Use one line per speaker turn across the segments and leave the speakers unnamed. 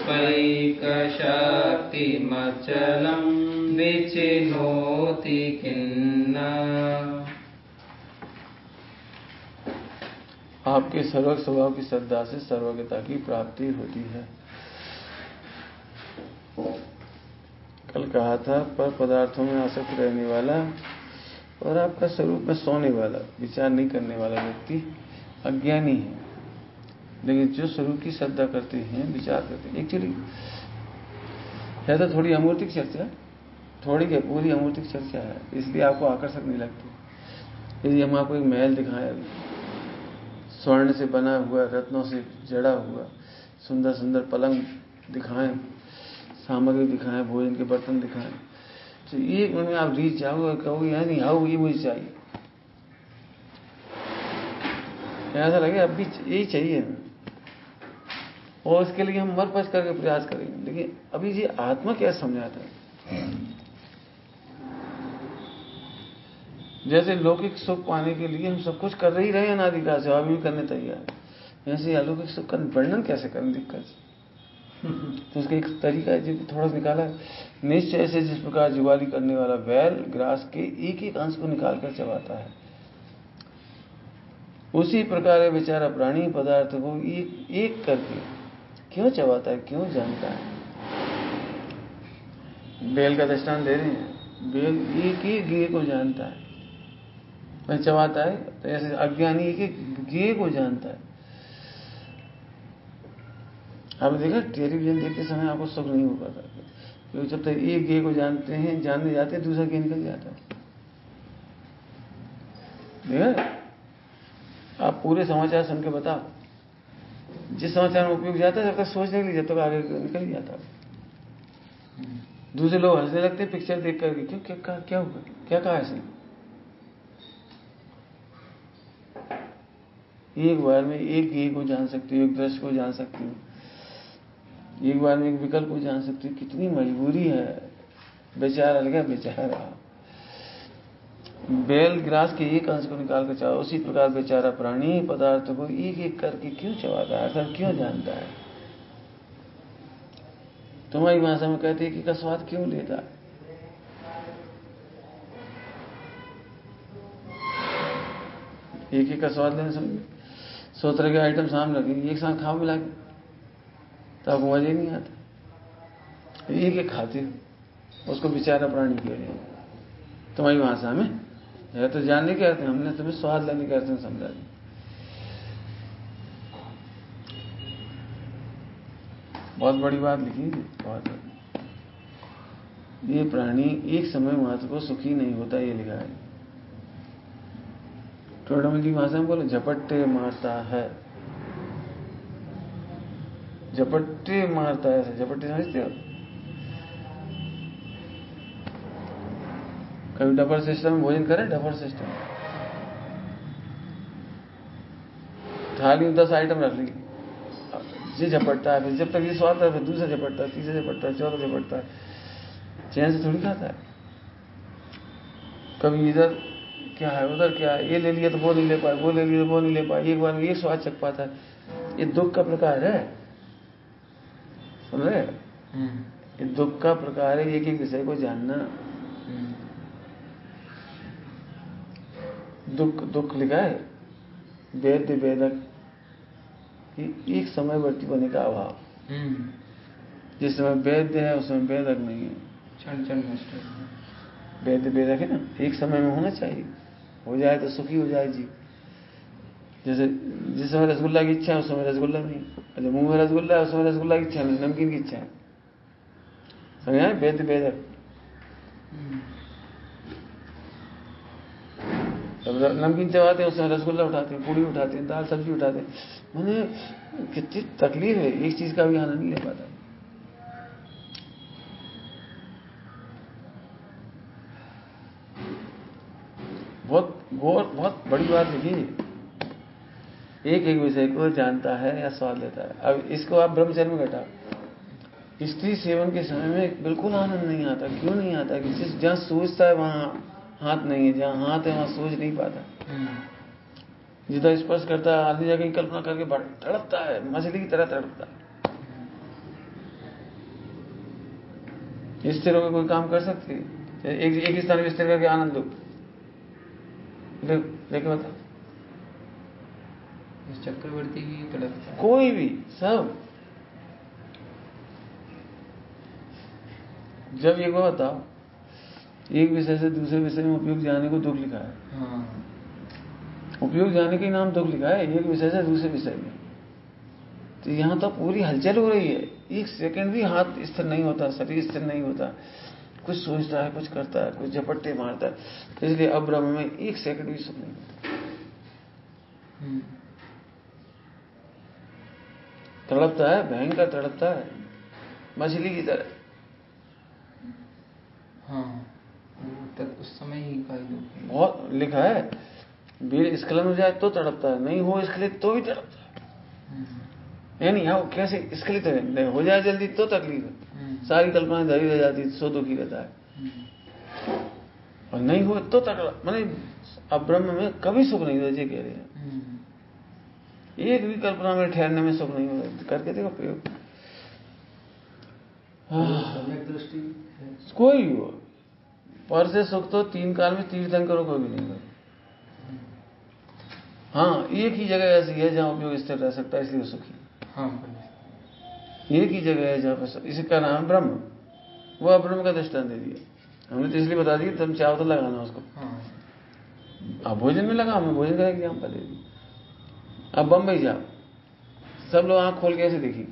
स्वैकशक्तिमचलं विचिनोति खिन्न।
आपके सर्वज्ञ स्वभाव की श्रद्धा से सर्वज्ञता की प्राप्ति होती है। कल कहा था पर पदार्थों में आसक्त रहने वाला और आपका स्वरूप में सोने वाला, विचार नहीं करने वाला व्यक्ति अज्ञानी है। लेकिन जो स्वरूप की श्रद्धा करते हैं, विचार करते हैं, एक्चुअली है तो थोड़ी अमूर्तिक चर्चा, थोड़ी क्या पूरी अमूर्तिक चर्चा है, इसलिए आपको आकर्षक नहीं लगती। यदि हम आपको एक महल दिखाएं, स्वर्ण से बना हुआ, रत्नों से जड़ा हुआ, सुंदर सुंदर पलंग दिखाएं, सामग्री दिखाएं, भोजन के बर्तन दिखाएं, तो ये उनमें आप रीच जाओगे और कहोगे यार नहीं आओ, ये मुझे चाहिए, ऐसा लगे अब भी यही चाहिए, और इसके लिए हम मर पच करके प्रयास करेंगे। लेकिन अभी ये आत्मा क्या समझाता है? जैसे लौकिक सुख पाने के लिए हम सब कुछ कर ही रहे हैं अनादिकाल से, अभी भी करने तैयार, ऐसे अलौकिक सुख का वर्णन कैसे करें दिक्कत से? तो उसका एक तरीका है जो थोड़ा निकाला, निश्चय से जिस प्रकार जुगाली करने वाला बैल ग्रास के एक एक अंश को निकाल कर चबाता है, उसी प्रकार बेचारा प्राणी पदार्थ को एक एक करके क्यों चबाता है, क्यों जानता है? बैल का दृष्टांत दे रहे हैं, बैल एक एक गे को जानता है, वह चबाता है, तो ऐसे अज्ञानी एक एक गे को जानता है। आपने देखा टेलीविजन देखते समय आपको सुख नहीं हो पाता, क्योंकि जब तक एक गे को जानते हैं, जानने जाते हैं, दूसरा गे निकल जाता है। देखा, आप पूरे समाचार सुन के बताओ, जिस समाचार में उपयोग जाता है जब तक सोचने के लिए, जब तक आगे निकल ही जाता है। दूसरे लोग हंसने लगते हैं पिक्चर देख करके, क्यों, क्या हुआ, क्या कहा इसने? एक बार में एक गे को जान सकती हूँ, एक दृश्य को जान सकती हूँ, एक बार में एक विकल्प को जान सकती हूँ। कितनी मजबूरी है, बेचारा लगा, बेचारा बैल ग्रास के एक अंश को निकाल कर चबाता, उसी प्रकार बेचारा प्राणी पदार्थ को एक एक करके क्यों चबाता है, अर्थात क्यों जानता है? तुम्हारी भाषा में कहते हैं कि का स्वाद क्यों लेता है? एक एक का स्वाद लेने समझे, 100 तरह के आइटम सामने रखेंगे, एक साथ खाओ मिला के, तो आपको मजा ही नहीं आता। एक एक खाते हो, उसको बेचारा प्राणी कह रहे हैं तुम्हारी भाषा में, है तो जानने के अर्थ हैं, हमने तुम्हें स्वाद लेने के अर्थ में समझा दिया। बहुत बड़ी बात लिखी, बहुत बड़ी। ये प्राणी एक समय मात्र को सुखी नहीं होता, ये लिखा है। टोडामल की भाषा में बोले झपट्टे मारता है, झपट्टे मारता है, ऐसे झपट्टे समझते हो? कभी डबल सिस्टम में भोजन करें, डबल सिस्टम, थाली में 10 आइटम रख ली, ये झपटता है, फिर जब तक ये स्वाद है फिर दूसरा झपटता है, तीसरा झपटता है, चौथा झपटता है, चैन से थोड़ी खाता है। कभी इधर क्या है, उधर क्या है, ये ले लिया तो वो नहीं ले पाए, वो ले लिया तो वो नहीं ले पाए, एक बार में ये स्वाद चख पाता है। ये दुख का प्रकार है, सुन रहे? ये दुख का प्रकार है, एक एक विषय को जानना। दुख दुख लिखा है वेद वेदक कि एक समयवर्ती होने का अभाव। जिस समय वैद्य है उस समय वेदक नहीं है,
क्षण क्षण नष्ट।
वैद्य वेदक है ना, एक समय में होना चाहिए, हो जाए तो सुखी हो जाए जी। जैसे जिस समय रसगुल्ला की इच्छा है उस समय रसगुल्ला नहीं, अच्छा मुंह में रसगुल्ला है उस समय रसगुल्ला की इच्छा नहीं, नमकीन की इच्छा है, समझा? वैद्य वेदक। तब नमकीन चबाते हैं उस समय रसगुल्ला उठाते हैं, पूड़ी उठाते हैं, दाल सब्जी उठाते हैं। मैंने कितनी तकलीफ है, एक चीज का भी आनंद नहीं ले पाता। बहुत बड़ी बात लिखी, एक एक विषय को जानता है या स्वाद लेता है। अब इसको आप ब्रह्मचर्य में घटाओ, स्त्री सेवन के समय में बिल्कुल आनंद नहीं आता। क्यों नहीं आता? कि जहाँ सोचता है वहां हाथ नहीं है, जहाँ हाथ है वहां सोच नहीं पाता। जिधर स्पर्श करता है आधी जगह की कल्पना करके तड़पता है, मछली की तरह तड़पता है। स्थिर होकर कोई काम कर सकती है? एक ही स्थान में स्थिर करके आनंद लो, लेके बता।
इस चक्रवर्ती की तड़प,
कोई भी सब। जब एक बार बताओ, एक विषय से दूसरे विषय में उपयोग जाने को दुख लिखा है।
हाँ,
उपयोग जाने के नाम दुख लिखा है, एक विषय से दूसरे विषय में। तो यहाँ तो पूरी हलचल हो रही है, एक सेकंड भी हाथ स्थिर नहीं होता, शरीर स्थिर नहीं होता, कुछ सोचता है, कुछ करता है, कुछ झपट्टे मारता है। इसलिए अब ब्रह्म में एक सेकंड भी सुख नहीं होता। तड़पता है, भयंकर तड़पता है, मछली की तरह।
हाँ, तक उस समय ही का
बहुत लिखा है, वीर स्खलन हो जाए तो तड़पता है, नहीं हो स्खलित तो भी तड़पता है। यानी हाँ, कैसे स्खलित है, हो जाए जल्दी तो तकलीफ है, सारी कल्पनाएं धरी रह जाती, सो दुखी रहता है। और नहीं हुए तो तकड़ा, माने अब ब्रह्म में कभी सुख नहीं होता, ये कह रहे हैं। एक भी कल्पना में ठहरने में सुख नहीं होता। करके देखो प्रयोग।
दृष्टि
कोई भी हो, पर से सुख तो तीन काल में तीर्थंकरों को भी नहीं होगा। हाँ, एक ही जगह ऐसी है जहाँ उपयोग स्थिर रह सकता है, इसलिए सुखी।
हाँ,
एक ही जगह है जहाँ पर, इसका नाम ब्रह्म, वो ब्रह्म का दृष्टांत दे दिया हमने, तो इसलिए बता दिया तुम चाहो तो लगाना उसको।
हाँ,
अब भोजन में लगा, हमने भोजन का एग्जाम्पल दे दिया। अब बम्बई जाओ, सब लोग आंख खोल के ऐसे देखी,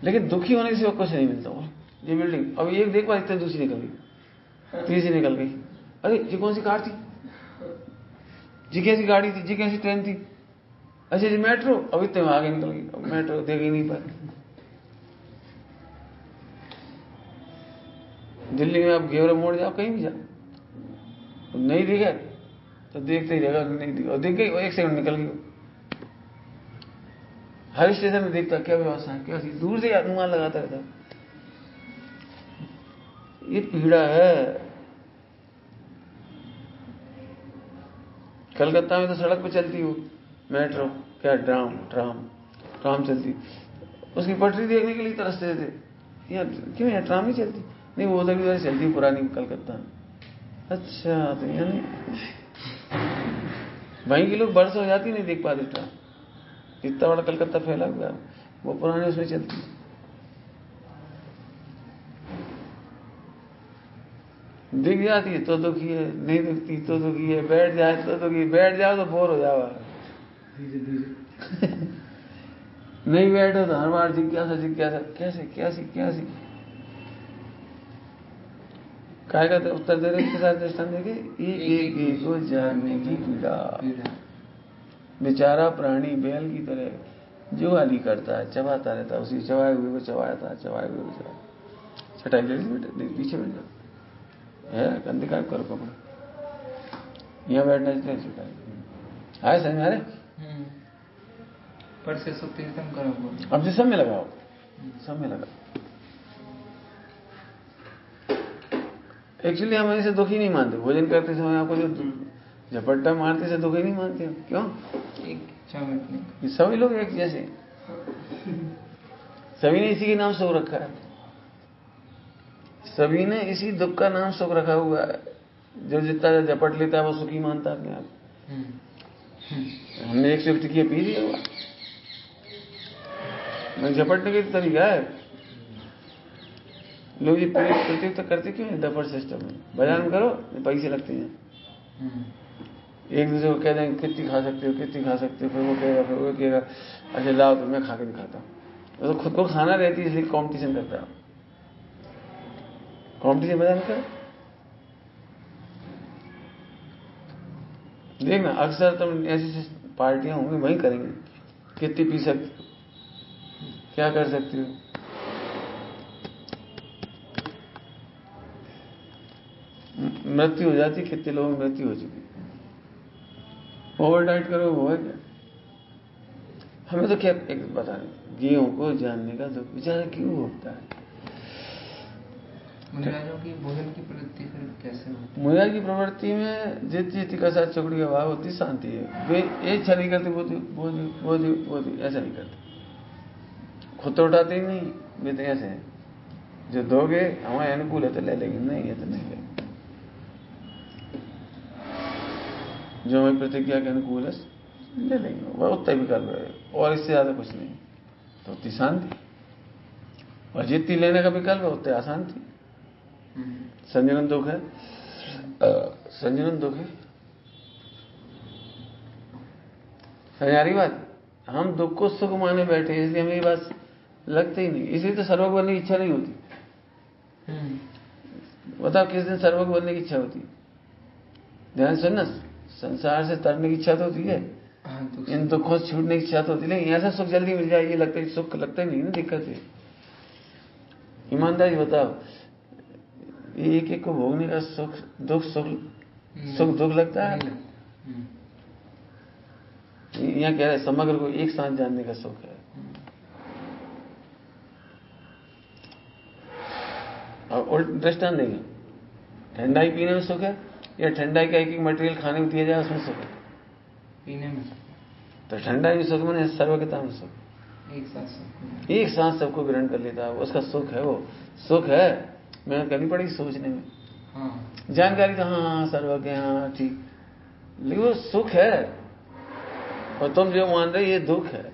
लेकिन दुखी होने से कुछ नहीं मिलता। ये बिल्डिंग अब एक देख पा, इतने दूसरी निकल गई, तीसरी निकल गई, अरे ये कौन सी कार थी, जी कैसी गाड़ी थी, जी कैसी ट्रेन थी, अच्छा जी मेट्रो, अब इतने आगे निकल गई, अब मेट्रो देख ही नहीं पाए। दिल्ली में आप घेवरा मोड़ जाओ, कहीं भी जाओ, नहीं दिखा तो देखते ही रहेगा, नहीं दिखा, और दिख गई, एक सेकंड निकल गई। हर स्टेशन में देखता क्या व्यवस्था है, क्या दूर से अनुमान लगाता रहता। ये पीड़ा है। कलकत्ता में तो सड़क पे चलती हो मेट्रो, क्या ट्राम चलती, उसकी पटरी देखने के लिए तरसते थे, यार क्यों यार ट्राम नहीं चलती, नहीं वो उधर भी चलती पुरानी कलकत्ता में। अच्छा, तो यानी वहीं के लोग बरस हो जाती, नहीं देख पाते ट्राम, इतना बड़ा कलकत्ता फैला हुआ है, वो पुराने उसमें चलती। दिख जाती है तो दुखी है, नहीं दिखती तो दुखी है, बैठ जाए तो दुखी, बैठ जाओ तो बोर हो जाओ धीरे नहीं बैठो तो हर बार जिज्ञासा कैसी काय का उत्तर दे रहे, इसके साथ दृष्टांत देखे, एक को जानने की पीड़ा। बेचारा प्राणी बैल की तरह जो हाली करता है, चबाता रहता है, उसी चबाए हुए को चबाता है, चटाई ले ली, पीछे बैठ जाओ है, अंधकार करो कपड़ा, यहाँ बैठना चाहिए चटाई आए समझ आ रहे।
पर से सुख तीर्थम करो,
अब सब में लगाओ, सब में लगाओ। एक्चुअली हम ऐसे दुखी नहीं मानते, भोजन करते समय आपको जो झपट्टा मारते से दुखी नहीं मानते, क्यों?
एक
सभी लोग एक जैसे, सभी ने इसी के नाम सुख रखा है, सभी ने इसी दुख का नाम सुख रखा हुआ है। जो जितना झपट लेता है वो सुखी मानता है अपने आप। हमने एक से टिकिया पी लिया हुआ, मैं झपटने की तरीका है। लोग ये प्रतीक तो करते क्यों है डफर सिस्टम में, बाजार में करो पैसे लगते हैं, एक दूसरे को कह देंगे कितनी खा सकते हो, फिर वो कहेगा अच्छा लाओ तो मैं खा के दिखाता हूँ। तो खुद को खाना रहती है, इसलिए कंपटीशन करता है, कंपटीशन बाजार में करो। देखना अक्सर तुम ऐसी पार्टियां होंगी वहीं करेंगे, कितनी पी सकते हो, क्या कर सकते हो। मृत्यु हो जाती, कितने लोगों की मृत्यु हो चुकी। ओवर डाइट करो वो है क्या। हमें तो क्या एक बता रहे, गेहूं को जानने का दुख बेचारा क्यों होता है।
मुनिराजों की भोजन की प्रवृत्ति फिर कैसे होती है?
मुनिराज की प्रवृत्ति में जित का साथ चौकड़ी का भाव होती, शांति है। वे एक छा नहीं करते, वो ऐसा नहीं करते, खुद तो उठाते ही नहीं, वे तो ऐसे हैं। जो दोगे हमारे अनुकूल है तो ले लेंगे, नहीं है तो नहीं लेंगे। जो हमारी प्रतिज्ञा के अनुकूल है ले लेंगे, वह उतना विकल्प है और इससे ज्यादा कुछ नहीं। तो उतनी शांति, और जितनी लेने का विकल्प है उतनी अशांति। संजनन दुख है, संजनन दुख है। समझ बात? हम दुख को सुख माने बैठे, इसलिए हमें ये बात लगती ही नहीं। इसलिए तो सर्वज्ञ बनने की इच्छा नहीं होती। बताओ किस दिन सर्वज्ञ बनने की इच्छा होती? ध्यान सुनना, संसार से तरने की इच्छा तो होती है, इन दुखों से छूटने की इच्छा तो होती है, लेकिन ऐसा सुख जल्दी मिल जाए ये लगता है, सुख लगता ही नहीं ना, दिक्कत है। ईमानदारी बताओ, एक एक को भोगने का सुख दुख सुख दुख लगता है? यहाँ कह रहे समग्र को एक साथ जानने का सुख है। और उल्ट दृष्टांत देंगे, ठंडाई पीने में सुख है या ठंडाई का एक एक मटेरियल खाने में दिया जाए उसमें सुख है?
पीने में।
तो ठंडाई में सुख मैंने सर्वज्ञता में सुख, एक साथ सबको ग्रहण कर लेता है, उसका सुख है। वो सुख है, मेहनत करनी पड़ेगी सोचने में। जानकारी तो हाँ सर्वज्ञ, हाँ ठीक, लेकिन वो सुख है। और तुम जो मान रहे ये दुख है,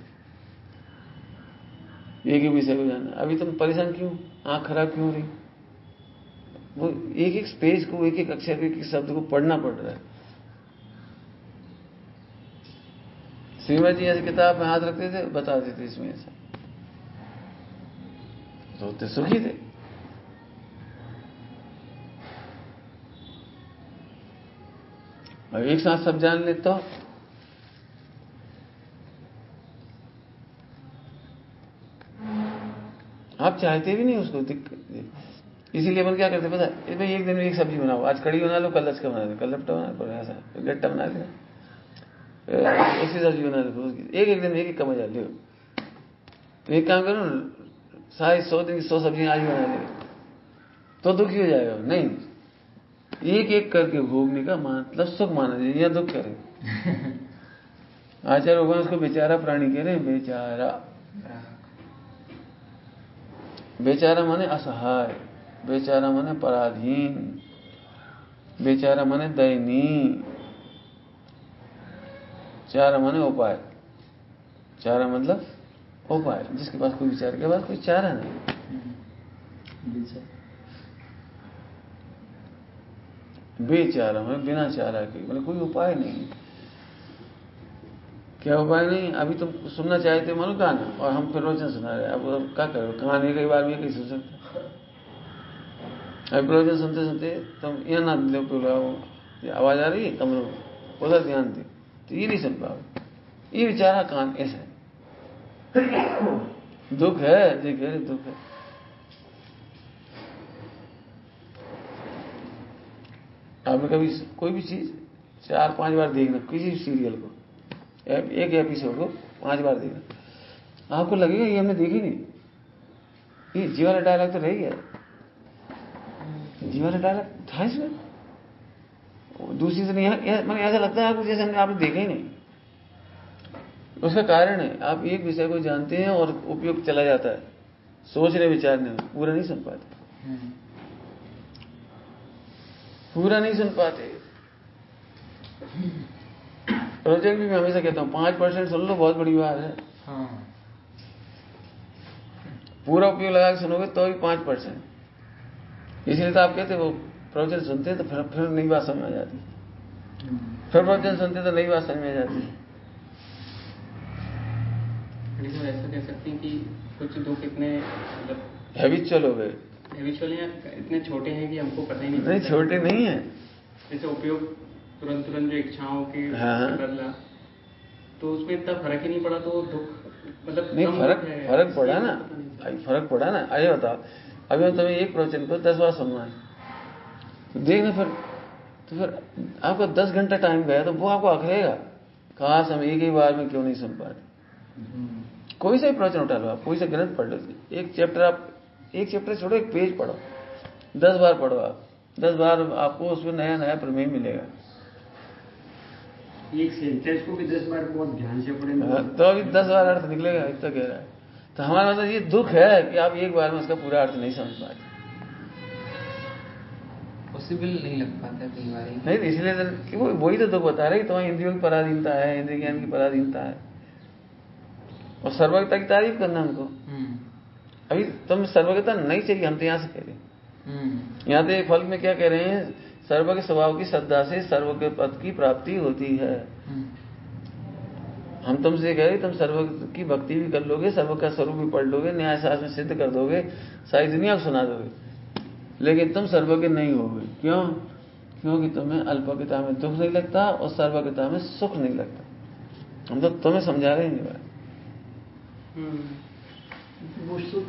एक ही विषय को जानना। अभी तुम परेशान क्यों, आंख खराब क्यों हो रही? वो एक एक पेज को, एक एक अक्षर, एक एक शब्द को पढ़ना पड़ रहा है। श्रीमद जी ऐसे किताब में हाथ रखते थे, बता देते इसमें ऐसा, तो सुखी थे। अब एक साथ सब जान ले तो आप चाहते भी नहीं उसको, इसीलिए अपन क्या करते पता है, भाई एक दिन में एक सब्जी बनाओ, आज कड़ी बना लो, कल लचका बना लो, कल लपटा बना लो, ऐसा गट्टा बना लो, उसकी सब्जी बना लो, एक एक दिन में एक एक का मजा लो। एक काम करो ना, 100 दिन की 100 सब्जियां आज बना ले तो दुखी हो जाएगा। नहीं, एक एक करके भोगने का मतलब सुख माना जाए, या दुख करे। आचार्य भगवान उसको बेचारा प्राणी कह रहे हैं, बेचारा। बेचारा माने असहाय, बेचारा माने पराधीन, बेचारा माने दयनीय, चारा माने उपाय। चारा मतलब उपाय, जिसके पास कोई विचार के पास कोई चारा नहीं। बेचारा माने बिना चारा के, मतलब कोई उपाय नहीं। क्या उपाय नहीं? अभी तुम सुनना चाहते मानो गाना, और हम फिर प्रवचन सुना रहे, अब क्या करो, कहानी कई बार में कहीं सुन सकते। अभी प्रवचन सुनते सुनते तुम यहाँ ना लो, आवाज आ रही है कमरों में, उधर ध्यान दे, तो ये नहीं सुन पाओगे। ये बेचारा कान ऐसा है, दुख है, जो कह रहे दुख है। आपने कभी कोई भी चीज 4-5 बार देखना, किसी सीरियल को, एक एपिसोड को 5 बार देखना, आपको लगेगा ये हमने देखी नहीं, ये जी वाला डायलॉग तो रह गया, जी वाला डायलॉग था इसमें, दूसरी से नहीं, मैंने ऐसा लगता है आपको जैसे हमने आपने देखा ही नहीं। उसका कारण है आप एक विषय को जानते हैं और उपयोग चला जाता है, सोचने विचारने में पूरा नहीं सुन पाते, पूरा नहीं सुन पाते। प्रोजेक्ट भी मैं हमेशा कहता हूँ 5% सुन लो, बहुत बड़ी बात है। पूरा उपयोग लगा के सुनोगे तो भी 5%। इसलिए तो आप कहते वो प्रवचन सुनते तो फिर नई बात समझ में आ जाती, फिर प्रवचन सुनते तो नई बात समझ में आ जाती।
ऐसा कह सकते हैं कि कुछ दुख इतने मतलब
हैबिचुअल हो गए,
हैबिचुअल या इतने छोटे हैं कि हमको पता ही
नहीं छोटे नहीं है।
जैसे उपयोग तुरंत जो इच्छाओं के बदला, तो उसमें इतना फर्क ही नहीं पड़ा, तो दुख मतलब
नहीं, फर्क पड़ा ना, फर्क पड़ा ना। आइए बताओ, अभी हम तुम्हें एक प्रवचन को 10 बार सुनना है, तो देखना फिर आपको 10 घंटा टाइम गया, तो वो आपको अखरेगा, काश हम एक ही बार में क्यों नहीं सुन पाते। कोई सा प्रवचन उठा लो आप, कोई सा ग्रंथ पढ़ लो, एक चैप्टर छोड़ो, एक पेज पढ़ो, 10 बार पढ़ो आप, 10 बार आपको उसमें नया नया प्रमेय मिलेगा।
एक सेंटेंस को भी 10 बार बहुत ध्यान से पढ़ेंगे
तो अभी 10 बार अर्थ निकलेगा, इतना कह रहा है। तो हमारा मतलब ये दुख है कि आप एक बार में उसका पूरा अर्थ नहीं समझ पाते।
पॉसिबल नहीं लग पाता कई बार।
नहीं, इसलिए कि वही तो दुख बता रहे कि तुम्हारी इंद्रियों की पराधीनता है, इंद्रिय ज्ञान की पराधीनता है, और सर्वज्ञता की तारीफ करना हमको। अभी तुम सर्वज्ञता नहीं चाहिए, हम तो यहां से कह रहे हैं। यहाँ तो एक फल में क्या कह रहे हैं, सर्वज्ञ स्वभाव की श्रद्धा से सर्वज्ञ पद की प्राप्ति होती है। हम तुमसे कह रहे तुम सर्वज्ञ की भक्ति भी कर लोगे, सर्व का स्वरूप भी पढ़ लोगे, न्याय शास्त्र में सिद्ध कर दोगे, सारी दुनिया को सुना दोगे, लेकिन तुम सर्वज्ञ नहीं होगे। क्यों? क्योंकि तुम्हें अल्पज्ञता में दुख नहीं लगता और सर्वज्ञता में सुख नहीं लगता। हम तो तुम्हें समझा रहे हैं बात।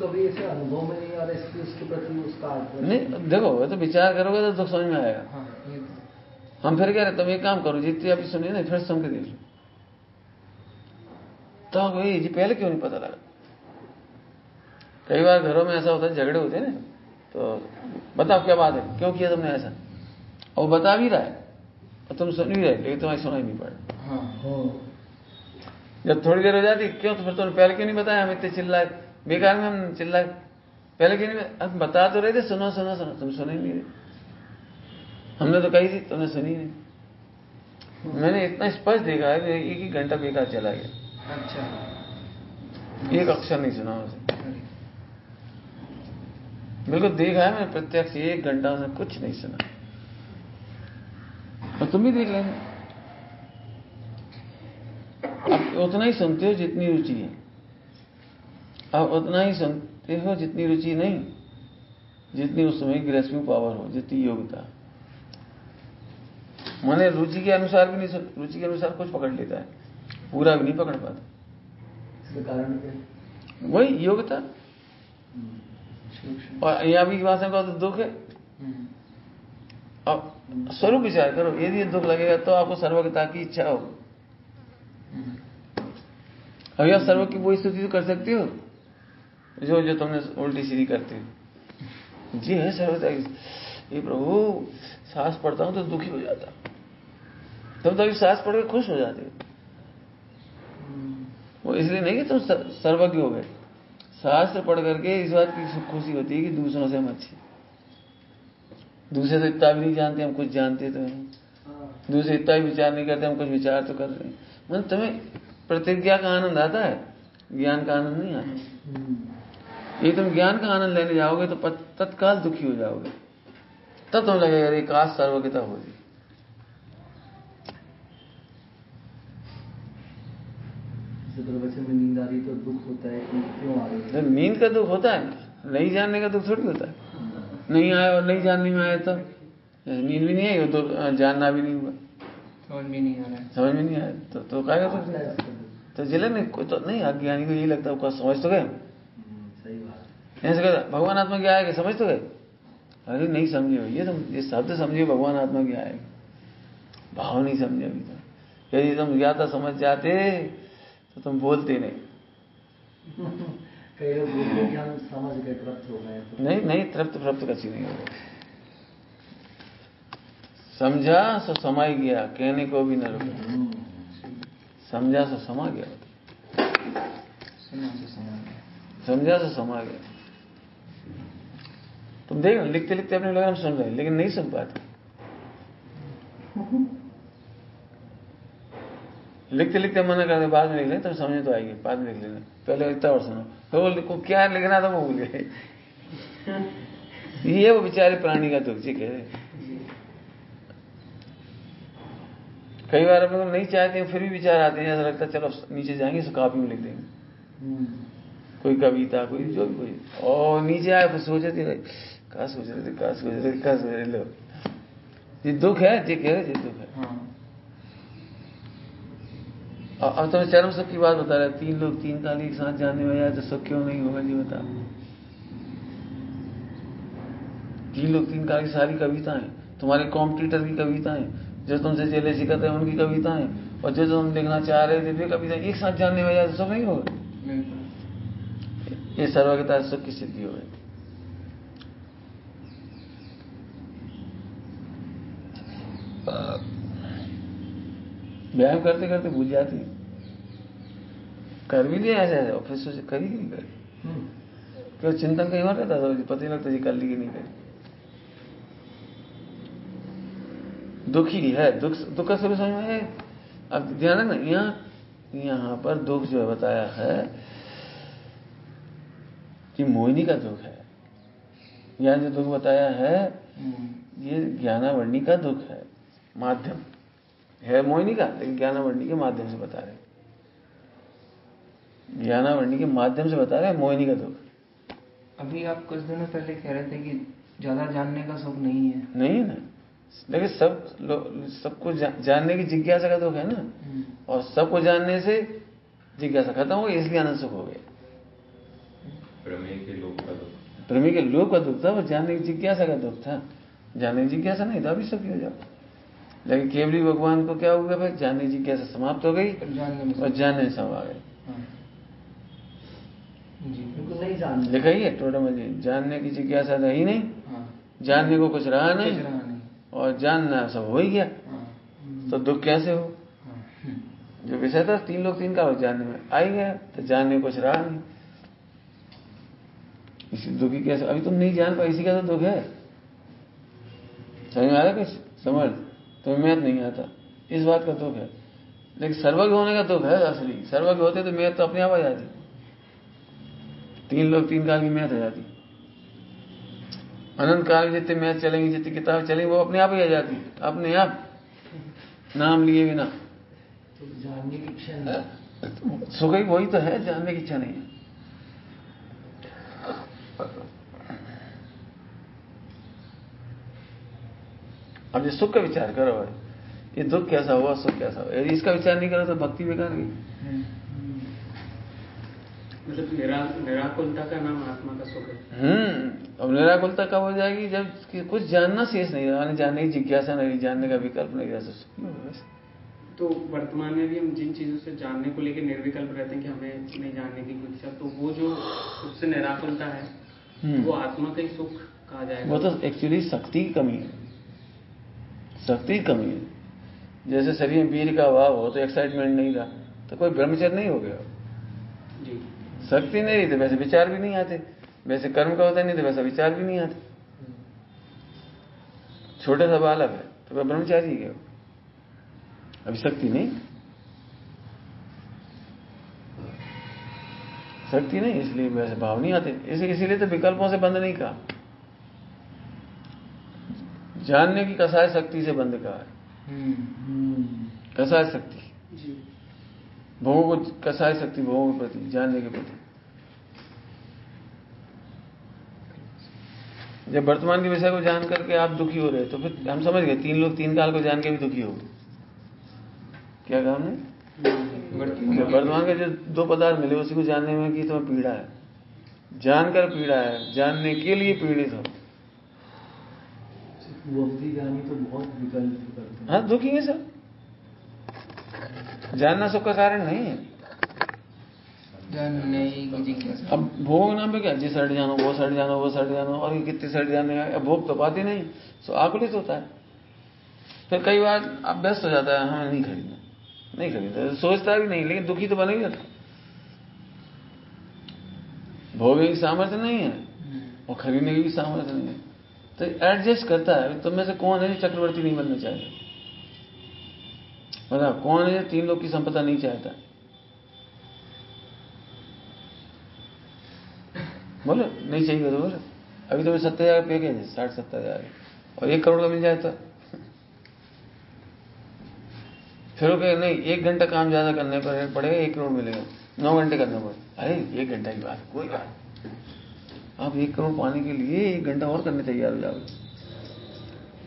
कभी ऐसे अनुभव में नहीं आ रहा, इसलिए उसके प्रति उसका
नहीं। देखो, तो विचार करोगे तो दुख समझ में आएगा। हम फिर कह रहे तुम एक काम करो, जितनी अभी सुनिए ना, फिर सुन के देख लो। तो वही जी पहले क्यों नहीं पता लगा? कई बार घरों में ऐसा होता है, झगड़े होते हैं ना, तो बताओ क्या बात है, क्यों किया तुमने ऐसा, और बता भी रहा है और तुम सुन भी रहे, लेकिन तुम्हारी सुनाई नहीं पड़। जब थोड़ी देर हो जाती, क्यों, तो फिर तुमने पहले क्यों नहीं बताया, हम इतने चिल्लाए, बेकार में हम चिल्लाए, पहले क्यों नहीं? अब बता तो रहे थे, सुनो सुनो सुनो, तुम सुने नहीं रहे। हमने तो कही थी, तुमने सुनी नहीं। मैंने इतना स्पष्ट देखा है कि एक ही घंटा बेकार चला गया।
अच्छा,
एक अक्षर नहीं सुना उसे, बिल्कुल देखा है मैंने प्रत्यक्ष, एक घंटा उसने कुछ नहीं सुना। और तुम भी देख लेना, अब उतना ही सुनते हो जितनी रुचि है, अब उतना ही सुनते हो जितनी रुचि नहीं, जितनी उस समय ग्रेस्पिंग पावर हो, जितनी योग्यता। मैंने रुचि के अनुसार भी नहीं सुन, रुचि के अनुसार कुछ पकड़ लेता है, पूरा भी नहीं पकड़ पाता।
इसका कारण क्या?
वही योग्यता। और यहाँ भी भाषा का तो दुख है। अब स्वरूप विचार करो, यदि दुख लगेगा तो आपको सर्वज्ञता की इच्छा होगी। अभी आप सर्व की वो स्तुति तो कर सकते हो जो जो तुमने उल्टी सीधी करते हो। जी है सर्वज्ञता की, ये प्रभु सांस पढ़ता हूं तो दुखी हो जाता, तुम तो अभी सांस पढ़ के खुश हो जाते हो। वो इसलिए नहीं कि तुम सर्वज्ञ हो गए, शास्त्र पढ़ करके इस बात की खुशी होती है कि दूसरों से हम अच्छे, दूसरे तो इतना भी नहीं जानते, हम कुछ जानते तो हैं, दूसरे इतना भी विचार नहीं करते, हम कुछ विचार तो कर रहे हैं। मतलब तुम्हें प्रतिज्ञा का आनंद आता है, ज्ञान का आनंद नहीं आता। ये तुम ज्ञान का आनंद लेने जाओगे तो तत्काल दुखी हो जाओगे, तब तुम लगेगा अरे काश सर्वज्ञता हो जाए।
वचन में नींद आ रही तो दुख होता है, क्यों आ रही है?
नींद का दुख होता है, नहीं जानने का दुख थोड़ी होता है। नहीं आया और नहीं जानने में आया तो नींद भी नहीं आई, तो जानना भी नहीं हुआ,
समझ में नहीं आ रहा है,
समझ में नहीं आया तो क्या तो जिले में कोई तो नहीं, अज्ञानी को यही लगता है समझ तो गए।
सही बात।
ऐसे कहता भगवान आत्मा क्या है कि समझ तो गए, अरे नहीं समझे भैया, तुम ये शब्द समझे भगवान आत्मा क्या है, भाव नहीं समझे अभी तो। यदि तुम ज्ञाता समझ जाते तो तुम बोलते नहीं।
कई लोग बोलते हैं कि हम समझ गए, तृप्त हो गए तो।
नहीं, तृप्त कच्ची नहीं हो गए। समझा सो समाई गया, कहने को भी न रुका, समझा सो समा गया, समझा सो समा गया। तुम देख लिखते लिखते अपने लोग हम सुन रहे हैं, लेकिन नहीं सुन पाते। लिखते लिखते मना करते, बाद में लिख लें, तुम समझ तो आएगी, बाद में लिख लेना, पहले इतना और सुनो, तो वो लिखो क्या लिखना था वो भूल गए। ये वो बेचारे प्राणी का दुख जी कह रहे। कई बार अपने को नहीं चाहते फिर भी विचार आते हैं, ऐसा लगता है चलो नीचे जाएंगे तो कॉपी में लिख देंगे कोई कविता, कोई जो भी कोई, और नीचे आए फिर सोचे थे क्या सोच रहे लो, ये दुख है, ये कह रहे ये दुख है। अब तुम्हें चरम सुख की बात बता रहे, 3 लोग 3 काल एक साथ जानने में आया तो सुख क्यों नहीं होगा जी बता। 3 लोग 3 काल की सारी कविताएं, तुम्हारे कॉम्पिटिटर की कविताएं, जो तुमसे जेलेसी करते हैं उनकी कविताएं, और जो तुम लिखना चाह रहे थे वे कविताएं एक साथ जानने में आया तो सुख नहीं होगा। ये सर्वज्ञता सुख की सिद्धि हो गई। व्यायाम करते करते भूल जाती, कर भी लिया ऐसे और फिर सोचे करी नहीं करी। क्यों चिंतन कहीं और रहता था, पता ही लगता जी कर ली कि नहीं करी। दुखी है, दुख का स्वरूप समझ में। अब ध्यान है ना, यहाँ पर दुख जो है बताया है कि मोहिनी का दुख है। यहाँ जो दुख बताया है ये ज्ञानावरणी का दुख है, माध्यम है मोहिनी का, लेकिन ज्ञानावरणी के माध्यम से बता रहे, ज्ञानावरणी के माध्यम से बता रहे मोहिनी का दुख।
अभी आप कुछ दिनों पहले कह रहे थे कि ज्यादा जानने का सुख नहीं है।
नहीं है ना, लेकिन सबको जानने की जिज्ञासा का दुख है ना, और सबको जानने से जिज्ञासा खत्म हो गई, इसलिए आनंद सुख हो गया। प्रमेय के लोभ का दुख था, वो जानने की जिज्ञासा का दुख था। जानने की जिज्ञासा नहीं था, अभी सुखी हो जाओ। लेकिन केवली भगवान को क्या हो गया भाई, जानने की जिज्ञासा समाप्त हो गई और जानने में समा गए।
नहीं जानने
लिखा ही है टोटा में, जानने की जिज्ञासा रही नहीं, जानने को कुछ रहा नहीं, और जानना सब हो ही गया, तो दुख कैसे हो। जो विषय था 3 लोग 3 काल जानने में आ ही गया, तो जानने को कुछ रहा नहीं, इसी दुखी कैसे। अभी तुम नहीं जान पाए, इसी का तो दुख है। समझ में आ रहा कुछ, समझ तुम्हें मैथ नहीं आता, इस बात का दुख है। लेकिन सर्वज्ञ होने का दुख है असली। सर्वज्ञ होते तो मैथ तो अपने आप आ जाती, 3 लोग 3 काल की मैथ आ जाती। अनंत काल जितने मैथ चलेंगी, जितनी किताब चलेंगी, वो अपने आप ही आ जाती, अपने आप, नाम लिए बिना।
तो जानने की इच्छा नहीं,
सुख ही वही तो है, जानने की इच्छा नहीं है। अब ये सुख का विचार करो भाई, ये दुख कैसा हुआ, सुख कैसा हुआ। यदि इसका विचार नहीं करो तो भक्ति बेकार गई।
मतलब निराकुलता का नाम आत्मा का सुख है।
अब निराकुलता कब हो जाएगी, जब कुछ जानना शेष नहीं रहा, जानने की जिज्ञासा नहीं, जानने का विकल्प नहीं रहा, सुखी होगा।
तो वर्तमान में भी हम जिन चीजों से जानने को लेकर निर्विकल्प रहते हैं कि हमें नहीं जानने की कुछ इच्छा, तो वो जो उससे निराकुलता है वो आत्मा का ही सुख कहा जाएगा।
वो तो एक्चुअली शक्ति की कमी है, शक्ति की कमी है। जैसे शरीर में वीर का अभाव हो तो एक्साइटमेंट नहीं रहा, तो कोई ब्रह्मचर्य नहीं हो गया
जी।
शक्ति नहीं रही तो वैसे विचार भी नहीं आते, वैसे कर्म का होता नहीं तो वैसा विचार भी नहीं आते। छोटा सा बालक है तो वह ब्रह्मचारी गया, अभी शक्ति नहीं, शक्ति नहीं, इसलिए वैसे भाव नहीं आते। इसीलिए तो विकल्पों से बंद नहीं कहा, जानने की कसाय शक्ति से बंद कहा है। कसाय शक्ति, भोगों को कसाय शक्ति, भोगों के प्रति, जानने के प्रति। जब वर्तमान के विषय को जान करके आप दुखी हो रहे तो फिर हम समझ गए 3 लोग 3 काल को जान के भी दुखी हो गए। क्या कहा हमने, वर्तमान के जो 2 पदार्थ मिले उसी को जानने में कि तुम्हें पीड़ा है, जानकर पीड़ा है, जानने के लिए पीड़ित हो।
वो भी जानी तो बहुत विकल्प करते हैं।
हाँ दुखी है सब, जानना सुख का कारण नहीं है। अब भोग नाम पे क्या, जी सड़ जानो, वो सड़ जानो, वो सड़ जानो, और ये कितने सड़ जाने, अब भोग तो पाती नहीं, सो आकुलित होता है। फिर कई बार अब व्यस्त हो जाता है, हाँ नहीं खरीदना, नहीं खरीदता, सोचता भी नहीं, लेकिन दुखी तो बन ही जाता। भोगने की सामर्थ्य नहीं है और खरीदने की भी सामर्थ्य नहीं है, तो एडजस्ट करता है। तुम में से कौन है जो चक्रवर्ती नहीं बनना चाहता, बताओ कौन है जो 3 लोग की संपदा नहीं चाहता, बोलो नहीं चाहिए तो बोलो। अभी तो 70,000 पैकेज है, 60-70,000 और 1 करोड़ का मिल जाए तो फिर कहे नहीं 1 घंटा काम ज्यादा करने पर पड़ेगा, 1 करोड़ मिलेगा, 9 घंटे करना पड़ेगा। अरे 1 घंटा की बात, कोई बात, आप 1 करोड़ पाने के लिए 1 घंटा और करने तैयार हो जाओगे,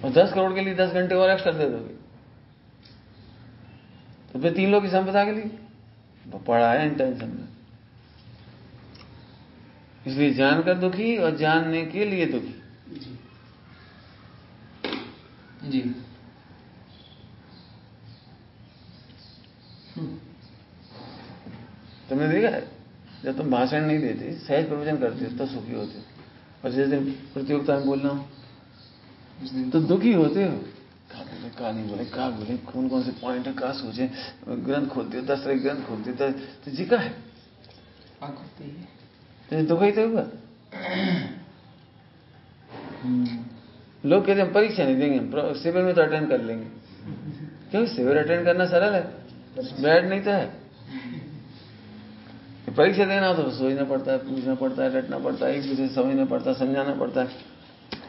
और 10 करोड़ के लिए 10 घंटे और एक्स्ट्रा दे दोगे, तो फिर 3 लोग की संपदा के लिए पड़ा है इन टेंशन में। इसलिए जानकर दुखी और जानने के लिए दुखी।
जी
तुमने देखा है जब तुम भाषण नहीं देते, सहज प्रवचन करते हो तो सुखी होते हो, और जिस दिन प्रतियोगिता में बोलना हो तो दुखी होते हो। कहा बोले, कहा नहीं बोले, कहा बोले, कौन कौन से पॉइंट है, कहा सोचे, ग्रंथ खोलते हो, 10 तरह ग्रंथ खोलते हो, तो जी का है दुख ही तो हुआ। लोग कहते हैं परीक्षा नहीं देंगे, हम शिविर में तो अटेंड कर लेंगे। क्यों? शिविर अटेंड करना सरल है, बैड नहीं तो है। परीक्षा देना हो तो सोचना पड़ता है, पूछना पड़ता है, रटना पड़ता है, एक दूसरे से समझना पड़ता है, समझाना पड़ता है,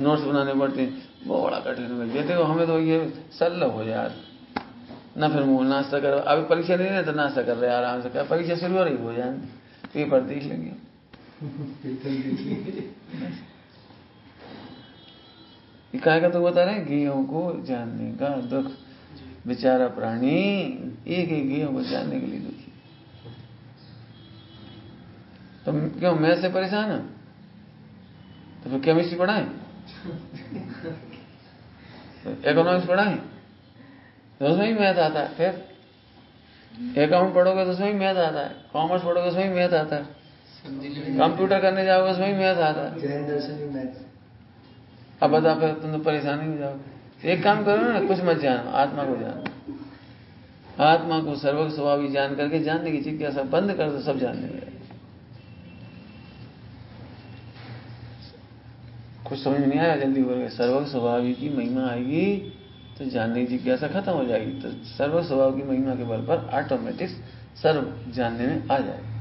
नोट्स बनाने पड़ते हैं, वो बड़ा कठिन हो गया। देखो हमें तो ये सरल हो जाए ना, फिर मुँह नाश्ता करो। अभी परीक्षा नहीं है तो नाश्ता कर रहे हैं आराम से, क्या परीक्षा शुरू हो रही हो जाए, पेपर देख लेंगे। क्या का तो बता रहे हैं, गेयों को जानने का दुख। बेचारा प्राणी एक एक गेयों को जानने के लिए दुखी। तो क्यों मैथ से परेशान है? तो फिर केमिस्ट्री पढ़ाएं, इकोनॉमिक्स पढ़ाएं, तो उसमें भी मैथ आता है। फिर अकाउंट पढ़ोगे तो उसमें भी मैथ आता है, कॉमर्स पढ़ोगे उसमें भी मैथ आता है, कंप्यूटर करने जाओगे उसमें भी मैथ आता है। अब बता, फिर तुम तो परेशानी हो जाओगे। एक काम करो ना, कुछ मत जानो, आत्मा को जानो। आत्मा को सर्वज्ञ स्वभावी जान करके जानने की जिज्ञासा बंद कर दो, सब जानने लगे। कुछ समझ में नहीं आया, जल्दी बोल गए। सर्वज्ञ स्वभावी की महिमा आएगी तो जानने की जिज्ञासा खत्म हो जाएगी। तो सर्वज्ञ स्वभाव की महिमा के बल पर ऑटोमेटिक सर्व जानने में आ जाएगा।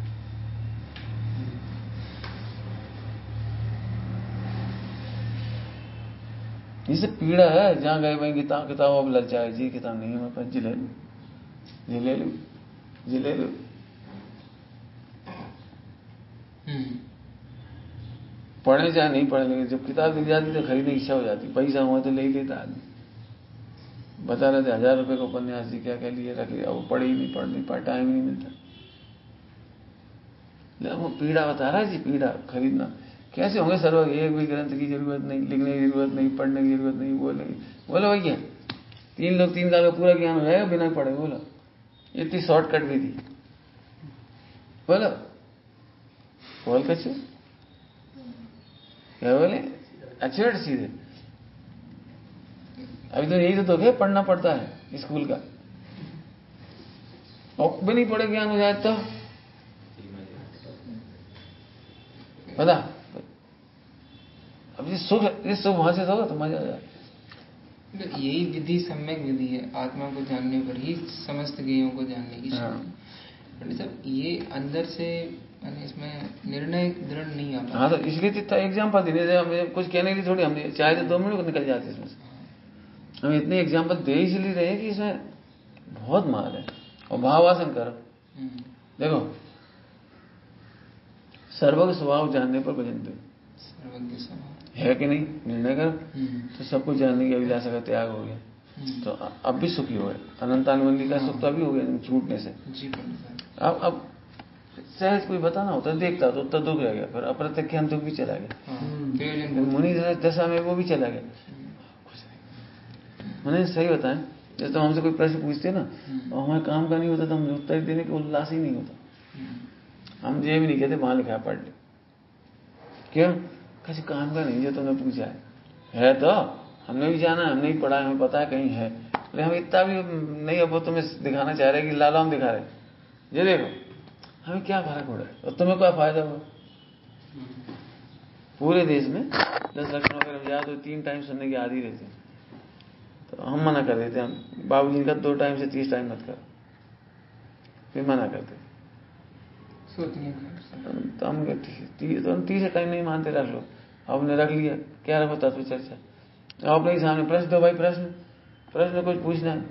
जिसे पीड़ा है, जहां गए भाई किताब अब लग जाए, जी किताब नहीं है मेरे पास, जी ले लो, जी ले लो, जी ले लो। पढ़े चाहे नहीं पढ़े, लेकिन जब किताब दिख जाती तो खरीदने की इच्छा हो जाती। पैसा हुआ तो ले ही लेता आदमी। बता रहे थे 1000 रुपए का उपन्यास जी क्या लिए रख लिया, वो पढ़े ही नहीं, पढ़ नहीं पाए, टाइम ही नहीं मिलता। वो पीड़ा बता रहा है जी, पीड़ा खरीदना कैसे होंगे सर्वज्ञ? एक भी ग्रंथ की जरूरत नहीं, लिखने की जरूरत नहीं, पढ़ने की जरूरत नहीं, बोलो भैया 3 साल का पूरा ज्ञान हो जाएगा बिना पढ़े। बोलो इतनी शॉर्टकट भी थी, बोलो बोल कछु क्या बोले, अच्छे सीधे। अभी तो यही तो है, पढ़ना पड़ता है स्कूल का, और भी नहीं पढ़े ज्ञान हो जाए तो बता। अब ये सुख वहां से होगा तो मजा आ जाए।
यही विधि सम्यक विधि है, आत्मा को जानने पर ही समस्त गेयों को जानने की। पंडित साहब ये अंदर से इसमें निर्णय दृढ़ नहीं आता।
हाँ तो इसलिए तो एग्जाम्पल देने, हमें कुछ कहने की थोड़ी, हम चाहे तो 2 मिनट को निकल जाते इसमें से। हम इतने एग्जाम्पल दे इसलिए रहे कि इसमें बहुत माल है। और भावासन करो, देखो सर्वज्ञ स्वभाव जानने पर भजन दो,
सर्वज्ञ स्वभाव
है कि नहीं, निर्णय करो तो सब कुछ जानने की अभिलाषा का त्याग हो गया। तो अब भी सुखी हो गए। अनंतानुबंधी का सुख तो अभी हो गया छूटने से। अब सहज कोई बताना होता, देखता तो उतना दुख रह गया, फिर अप्रत्यक्ष दुख भी चला गया, मुनि दशा में वो भी चला गया। मैंने सही बताया, जैसे तो हमसे कोई प्रश्न पूछते ना और हमें काम का नहीं होता तो हमें उत्तर देने का उल्लास ही नहीं होता। हम ये भी नहीं कहते वहां लिखा पढ़ ले, क्यों? किसी काम का नहीं जो तुमने पूछा है तो हमने भी जाना, हमने भी पढ़ा, हमें पता है कहीं है, लेकिन हम इतना भी नहीं। अब वो तुम्हें दिखाना चाह रहे कि लाला हम दिखा रहे, ये देखो हमें क्या फर्क हो रहा है और तुम्हें क्या फायदा हुआ। पूरे देश में 10 लक्षण अगर जाए तो 3 टाइम सुनने के आदि रहते हैं, तो हम मना कर देते हैं। हम बाबूजी का 2 टाइम से 30 टाइम मत करो, फिर मना करते। तो हम कहते तो हम 30 टाइम नहीं मानते, रख लो। आपने रख लिया, क्या रखो तत्व चर्चा। आपने ही सामने प्रश्न दो भाई, प्रश्न कुछ पूछना है।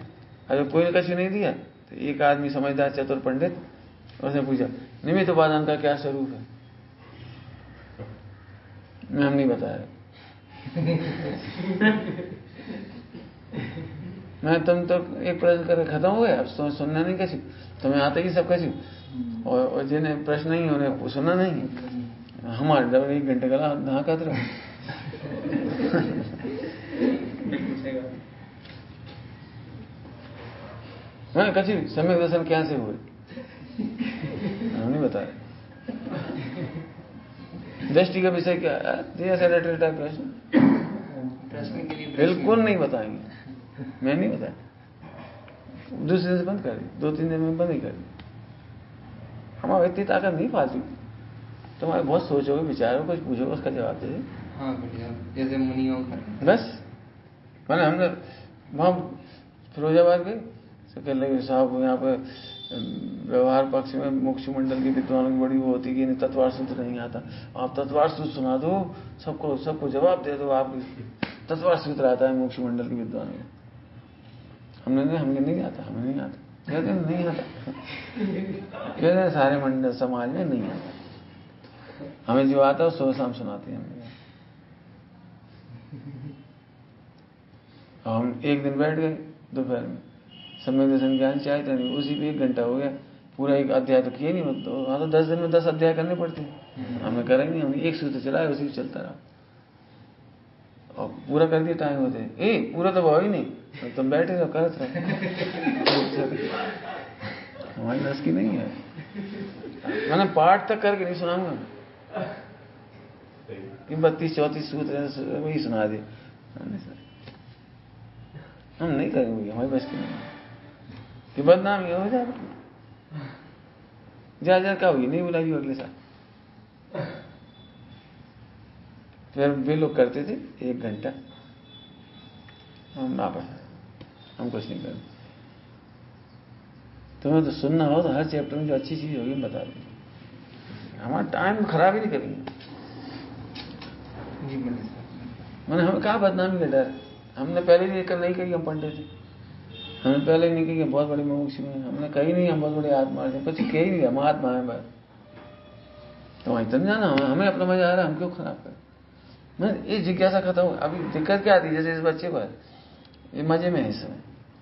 अगर कोई ने कछु नहीं दिया तो एक आदमी समझदार चतुर पंडित, उसने पूछा निमित्त उपादान का क्या स्वरूप है। मैं हम नहीं बताया मैं तुम तो एक प्रश्न करके खत्म हो गया, अब सुनना नहीं कछु, तुम्हें आते ही सब कछु, और जिन्हें प्रश्न नहीं उन्हें सुनना नहीं। हमारे जब 1 घंटे का कहाँ कहते रहो। मैं कछु सम्यक दर्शन क्या से हुए हम नहीं बताया। दृष्टि का विषय क्या है, सेक्रेटरी टाइप प्रश्न के लिए बिल्कुल नहीं बताएंगे। मैं नहीं बताया, दूसरे दिन से बंद कर दी, 2-3 दिन में बंद ही कर दी। हमारा इतनी ताकत नहीं फालतू। तुम्हारे बहुत सोचोगे, विचारोगे, कुछ पूछोगे, उसका जवाब दे दे।
हाँ बढ़िया, जैसे मुनियों का
बस। मैंने हमने वहाँ फिरोजाबाद गए तो कहने लगे साहब यहाँ पे व्यवहार पक्ष में मोक्ष मंडल के विद्वानों की बड़ी वो होती कि तत्वार सूत्र नहीं आता, आप तत्वार सूत्र सुना दो, सबको जवाब दे दो, आप तत्वार सूत्र आता है मोक्ष मंडल के विद्वानों को। हमें नहीं आता, कहते नहीं आता, कहते सारे मंडल समाज में नहीं आता, हमें जो आता है वो सुबह शाम सुनाते हैं। हम एक दिन बैठ गए दोपहर में, सम्यक दर्शन ज्ञान चाहिए था नहीं, उसी पे 1 घंटा हो गया, पूरा एक अध्याय तो किए नहीं, मतलब हाँ तो 10 दिन में 10 अध्याय करने पड़ते हैं, हमने करा ही नहीं, हमने एक सूत्र चलाया, उसी पे चलता रहा और पूरा कर दिया टाइम होते। पूरा तो हुआ ही नहीं, तुम बैठे रहो करत रहो, हमारी रस की नहीं है। मैंने पाठ तक करके नहीं सुनाऊंगा कि 32-34 सूत्र वही सुना दे, हम नहीं करेंगे, हमारी बस की नहीं कि बदनाम ये हो जाए। जा क्या हुई, नहीं बुलाई अगले साल। फिर वे लोग करते थे 1 घंटा, हम वापस, हम कुछ नहीं करते। तुम्हें तो सुनना हो तो हर चैप्टर में जो अच्छी चीज होगी हम बता देंगे, हमारा टाइम खराब ही नहीं करेंगे। मैंने हमें कहा बदनामी का डर, हमने पहले भी नहीं कही हम पंडित थे, हमने पहले नहीं कही बहुत बड़े मोक्ष में, हमने कही नहीं हम बहुत बड़े आत्मा है, कुछ कही नहीं, हम आत्मा है बस। तो वहीं तक जाना, हमें अपना मजा आ रहा है, हम क्यों खराब करें। मैं ये जिज्ञासा खत्म, अभी दिक्कत क्या आती है, जैसे इस बच्चे पर ये मजे में है इस समय,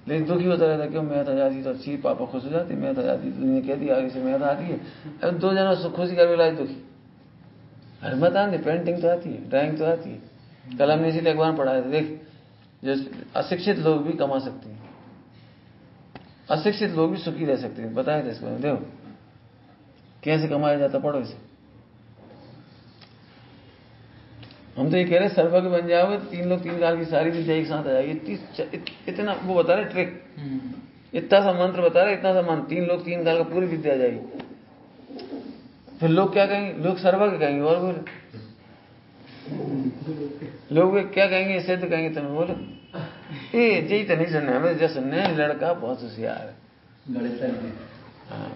लेकिन दुखी होता रहता क्यों, मैं तो जाती तो अच्छी, पापा खुश हो जाती, मैं तो जाती, दुनिया कहती आगे से मैं तो आती है, अब 2 जनों खुशी कर मिला दुखी। अरे मत आने, पेंटिंग तो आती है, ड्राइंग तो आती है, कल हमने इसीलिए अखबार पढ़ाया था, देख जो अशिक्षित लोग भी कमा सकते हैं, अशिक्षित लोग भी सुखी रह सकते हैं, बताया था इसको, देखो कैसे कमाया जाता, पढ़ो इसे। हम तो ये कह रहे सर्वज्ञ बन जाओगे, 3 लोग 3 काल की सारी विद्या एक साथ आ जाएगी, इतना वो बता रहे ट्रिक, इतना सा मंत्र बता रहे, इतना सा मंत्र, 3 लोग 3 काल का पूरी विद्या आ जाएगी। फिर लोग क्या कहेंगे, लोग सर्वज्ञ कहेंगे, और बोले लोग क्या कहेंगे, सिद्ध कहेंगे, तुम्हें बोलो यही तो नहीं सुनने, हमें जो सुनने लड़का बहुत होशियार है। हाँ,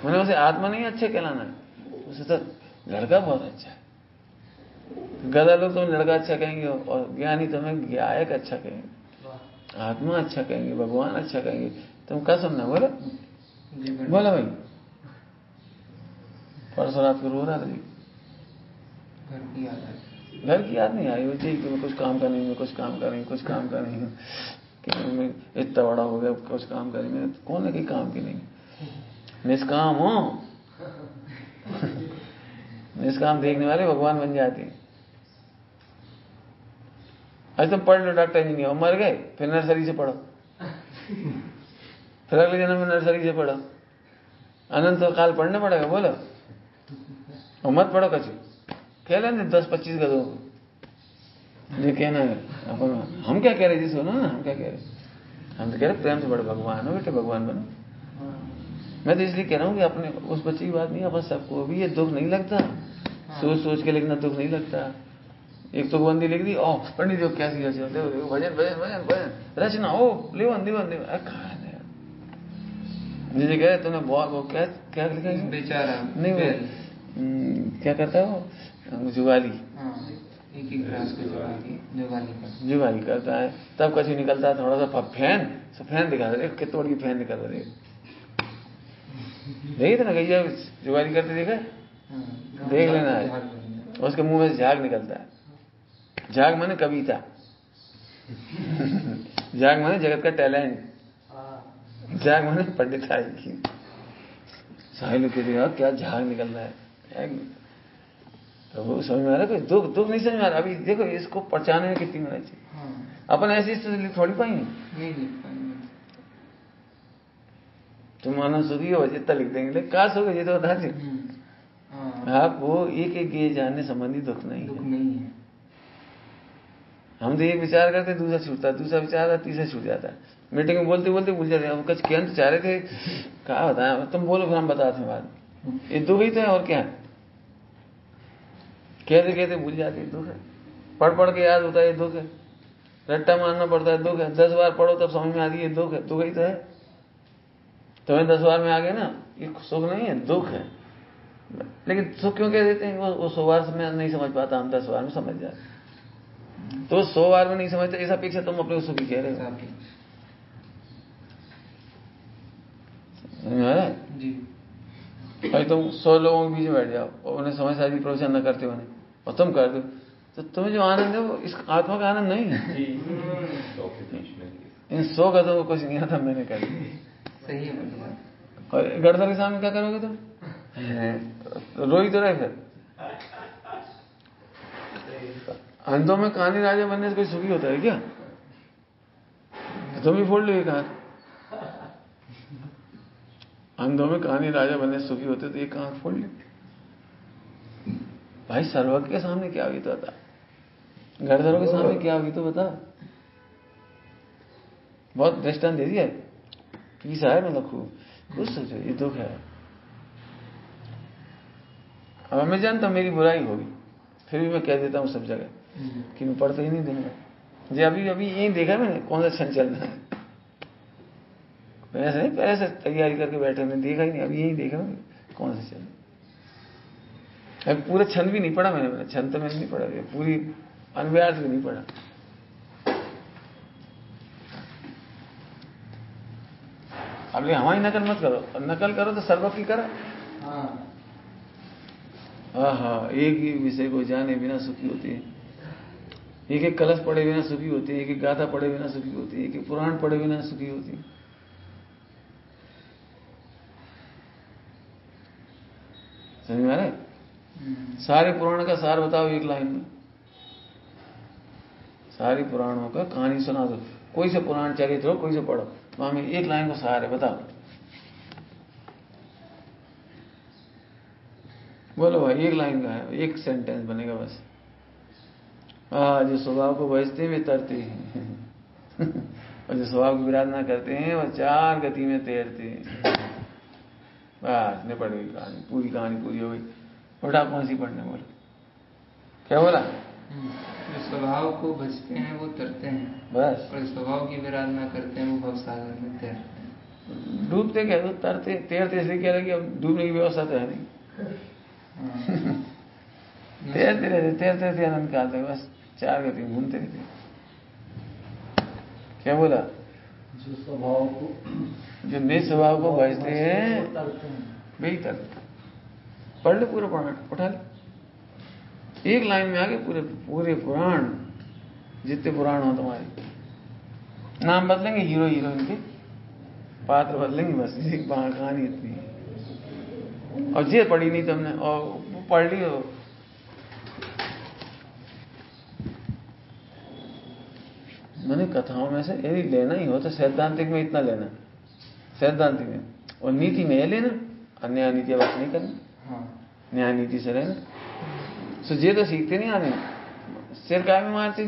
मैंने उसे आत्मा नहीं अच्छे कहलाना है, उसे तो लड़का बहुत अच्छा है। गधा लोग तुम्हें लड़का अच्छा कहेंगे और ज्ञानी तुम्हें गायक अच्छा कहेंगे, आत्मा अच्छा कहेंगे, भगवान अच्छा कहेंगे, तुम क्या सुनना, बोलो बोलो भाई। परसों रात को रो रहा था जी, घर की याद नहीं आई, वो जी कि मैं कुछ काम का नहीं, मैं कुछ काम का नहीं, कुछ काम का नहीं, कि मैं इतना बड़ा हो गया कुछ काम का नहीं, मैं कौन है कि काम की नहीं, निष्काम हो। निष्काम देखने वाले भगवान बन जाते हैं। आज तुम पढ़ लो डॉक्टर इंजीनियर, मर गए, फिर नर्सरी से पढ़ो, फिर अगले जन्म में नर्सरी से पढ़ो, अनंत काल पढ़ना पड़ेगा, बोलो और मत पढ़ो कछु, कह लेंगे 10-25 गधों को जो कहना है अपन। हम क्या कह रहे जी, सुनो ना, हम क्या कह रहे, हम तो कह रहे प्रेम से बड़े भगवान हो बेटे, भगवान बनो। मैं तो इसलिए कह रहा हूँ कि अपने उस बच्चे की बात नहीं, अपन सबको भी ये दुख नहीं लगता, सोच सोच के लिखना दुख नहीं लगता। एक तो बंदी लिख दी, ओह पंडित जी क्या सीखा, देखो भजन भजन भजन भजन रचना, ओ लेवन दीवन दीवन, कहा है मुझे कह रहे तुमने बहुत वो क्या लिखा है
बेचारा,
नहीं वो क्या करता है वो जुगाली,
एक ग्रास को
जुगाली करता है, तब कछु निकलता है थोड़ा सा फैन दिखा रहे, कितनी बड़ी फैन निकल रही है, देखिए ना गैया जुगाली करते देखा, देख लेना है, उसके मुंह में से झाग निकलता है, झाग माने कविता, झाग माने जगत का टैलेंट, झाग माने पंडिताई की। साहिल लोग कहते हैं क्या झाग निकल रहा है, तो वो समझ में आ रहा है, दुख नहीं समझ में आ रहा। अभी देखो इसको पहचाने में कितनी मेहनत चाहिए, अपन ऐसी स्थिति थोड़ी पाएंगे,
नहीं लिख पाएंगे।
तुम मानो सुखी हो जितना लिख देंगे, लेकिन कहा सुख ये तो बता दी आप, वो एक ये जानने संबंधी दुख नहीं है। हम तो एक विचार करते दूसरा छूटता, दूसरा विचार आता तीसरा छूट जाता है, मीटिंग में बोलते बोलते भूल जाते हैं, कुछ क्या चाह रहे थे, कहा बताया तुम बोलो फिर हम बताते हैं बाद, ये दुख ही तो है और क्या है। कहते कहते भूल जाते दुख है, पढ़ पढ़ के याद होता है दुख है, रट्टा मारना पड़ता है दुख है, 10 बार पढ़ो तब समझ में आती है दुख है, दुख ही तो है। तुम्हें 10 बार में आ गया ना, ये सुख नहीं है दुख है। लेकिन सुख क्यों कह देते हैं? वो 100 बार में नहीं समझ पाता, हम 10 बार में समझ जाते। तो 100 बार में नहीं समझते, इस अपेक्षा तुम अपने सुखी कह रहे हो
जी।
भाई तुम 100 लोगों के बीच में बैठ जाओ और उन्हें समझ सारी प्रवचन न करते होने और तुम कर दो, तो तुम्हें जो आनंद है वो इस आत्मा का आनंद नहीं है। इन 100 का तो कुछ नहीं आता, मैंने कर दिया।
सही है।
और गड़ता के सामने क्या करोगे तुम? रो ही तो रहे फिर। अंधों में कहानी राजा बनने से कोई सुखी होता है क्या? तुम भी फोड़ लो ये कहानी। अंधों में कहानी राजा बनने से सुखी होते तो ये कहां फोड़ लेते भाई। सर्वज्ञ के सामने क्या हुई तो बता, गड़धरों के सामने क्या हुई तो बता। बहुत दृष्टांत दे दिया, पीसा है मतलब खूब सोचो, ये दुख है। अब मैं जानता हूं मेरी बुराई होगी, फिर भी मैं कह देता हूं सब जगह कि मैं पढ़ते ही नहीं दूंगा। जी अभी अभी यही देखा मैंने कौन सा क्षण चल रहा है, ऐसे नहीं पहले से तैयारी करके बैठे, मैंने देखा ही नहीं, अभी यही देखा मैंने कौन सा क्षण। अभी पूरा छंद भी नहीं पढ़ा मैंने छंद तो मैंने नहीं पढ़ा, पूरी अनव्यास भी नहीं पढ़ा। अब ले हमारी नकल मत करो, नकल करो तो सर्वज्ञ की करो। हाँ, एक ही विषय को जाने बिना सुखी होते हैं, एक एक कलश पढ़े बिना सुखी होते हैं, एक एक गाथा पढ़े बिना सुखी होती है, एक एक पुराण पढ़े बिना सुखी होती है। समझ में आ रहा है? सारे पुराण का सार बताओ एक लाइन में, सारी पुराणों का कहानी सुना दो, कोई से पुराण चरित्र हो, कोई से पढ़ो, वहां में एक लाइन को सार है, बताओ। बोलो भाई, एक लाइन का है, एक सेंटेंस बनेगा बस। जो स्वभाव को बचते वे तरते हैं और जो स्वभाव को विराधना करते हैं वह 4 गति में तैरते हैं। बस निपट गई कहानी, पूरी कहानी पूरी हो गई। उठा कौन सी पढ़ने बोला, क्या बोला?
जो स्वभाव को बचते हैं वो तरते हैं,
बस।
और स्वभाव की विराधना करते हैं वो भवसागर में तैरते हैं।
डूबते क्या, तो तरते तैरते इसलिए कह रहे कि अब डूबने की व्यवस्था तो है नहीं। तैरते रहते आनंद का आता है, बस 4 गति घूमते रहते। क्या बोला?
जो स्वभाव को,
जो निज स्वभाव को बचते हैं वही तरते। पढ़ ले पूरा पुराण, उठा ले, एक लाइन में आगे पूरे पुराण, जितने पुराण हो तुम्हारे, नाम बदलेंगे हीरो हीरोइन के, पात्र बदलेंगे, बस इसी कहानी इतनी है। और ये पढ़ी नहीं तुमने, और पढ़ ली हो। मैंने कथाओं में से यदि लेना ही हो तो सैद्धांतिक में इतना लेना, सैद्धांतिक में, और नीति में ये लेना, अन्याय नीति बात नहीं करना, न्याय नीति से रहना। सो ये तो सीखते नहीं आने, सिर काय में मारते,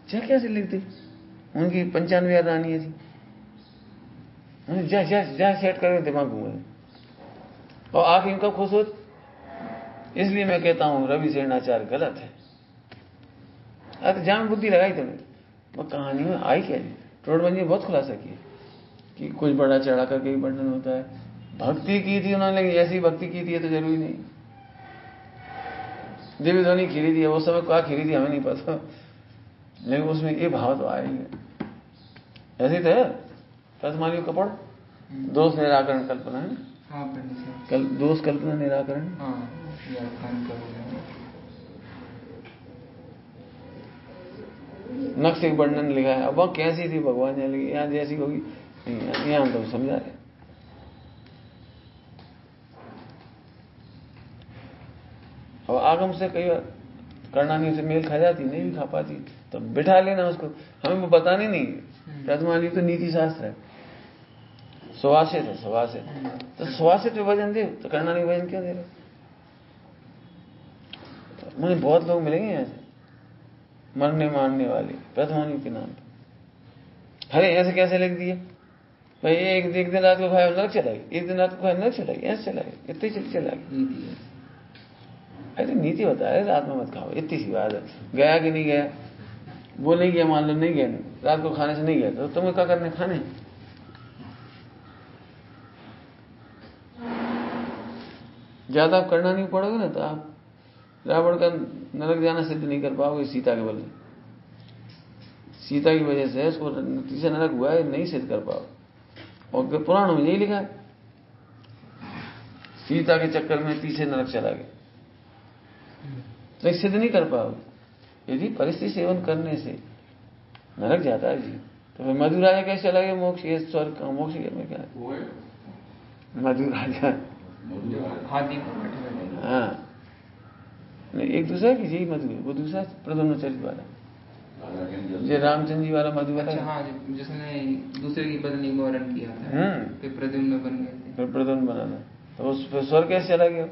चाहे कैसे लिखते, उनकी 95 रानियां थी, जा सेट करके दिमाग घूमे, और आखिर कब खुश होते। इसलिए मैं कहता हूं रवि सेनाचार्य गलत है। अरे जहां बुद्धि लगाई तुमने, वो कहानी में आई क्या, टोटबंजी ने बहुत खुलासा किया कि कुछ बड़ा चढ़ा करके ही वर्णन होता है। भक्ति की थी उन्होंने, लेकिन ऐसी भक्ति की थी तो जरूरी नहीं। देवी ध्वनि खीरी थी, वो समय क्या खीरी थी हमें नहीं पता, लेकिन उसमें ये भाव तो आएंगे। ऐसे तो है तस्मानियों का पढ़, दोष निराकरण कल्पना है। कल दोष कल्पना निराकरण, नक्श एक वर्णन लिखा है। अब वह कैसी थी भगवान जाने लगी, यहाँ जैसी होगी यहाँ तो समझा रहे। अब आगम से कई बार कर्णानी से मेल खा जाती, नहीं भी खा पाती, तो बिठा लेना उसको, हमें वो बताने नहीं। प्रथमानी तो नीति शास्त्र है, सुवासित है, सुवासित, तो सुवासित वजन दे, तो कर्णानी वजन क्यों दे रहे? मुझे बहुत लोग मिलेंगे ऐसे मरने मारने वाले प्रथमानी के नाम पर। अरे ऐसे कैसे लिख दिए भाई, एक दिन रात को खाया नरक चला गया, एक दिन रात को खाया नरक चला गया, ऐसे चला गया, इतने चला गया। अरे नीति बता रहे रात में मत खाओ, इतनी सी बात है। गया कि नहीं गया, वो नहीं गया, मान लो नहीं गया, नहीं रात को खाने से नहीं गया, तो तुम्हें क्या करने, खाने। ज्यादा आप करना नहीं पड़ोगे ना, तो आप रावण का नरक जाना सिद्ध नहीं कर पाओगे सीता के बल। सीता की वजह से उसको तीसरा नरक हुआ है, नहीं सिद्ध कर पाओ। और पुराणों में यही लिखा है, सीता के चक्कर में तीसरे नरक चला गया, तो सिद्ध नहीं कर पाओगे। यदि परिस्थिति सेवन करने से नरक जाता है जी, तो फिर मधु राजा कैसे चला गया मोक्ष, ये स्वर्ग का मोक्ष में क्या है? मधु राजा
हाथी।
हाँ नहीं, एक दूसरा की यही मधु है, वो दूसरा प्रद्युम्न चरित्र वाला, जो रामचंद्र जी वाला मधु वाला।
अच्छा, हाँ, जिसने दूसरे की पत्नी को हरण किया था, फिर प्रद्युम्न बन गए थे,
फिर प्रद्युम्न बना था, तो उस स्वर्ग कैसे चला गया?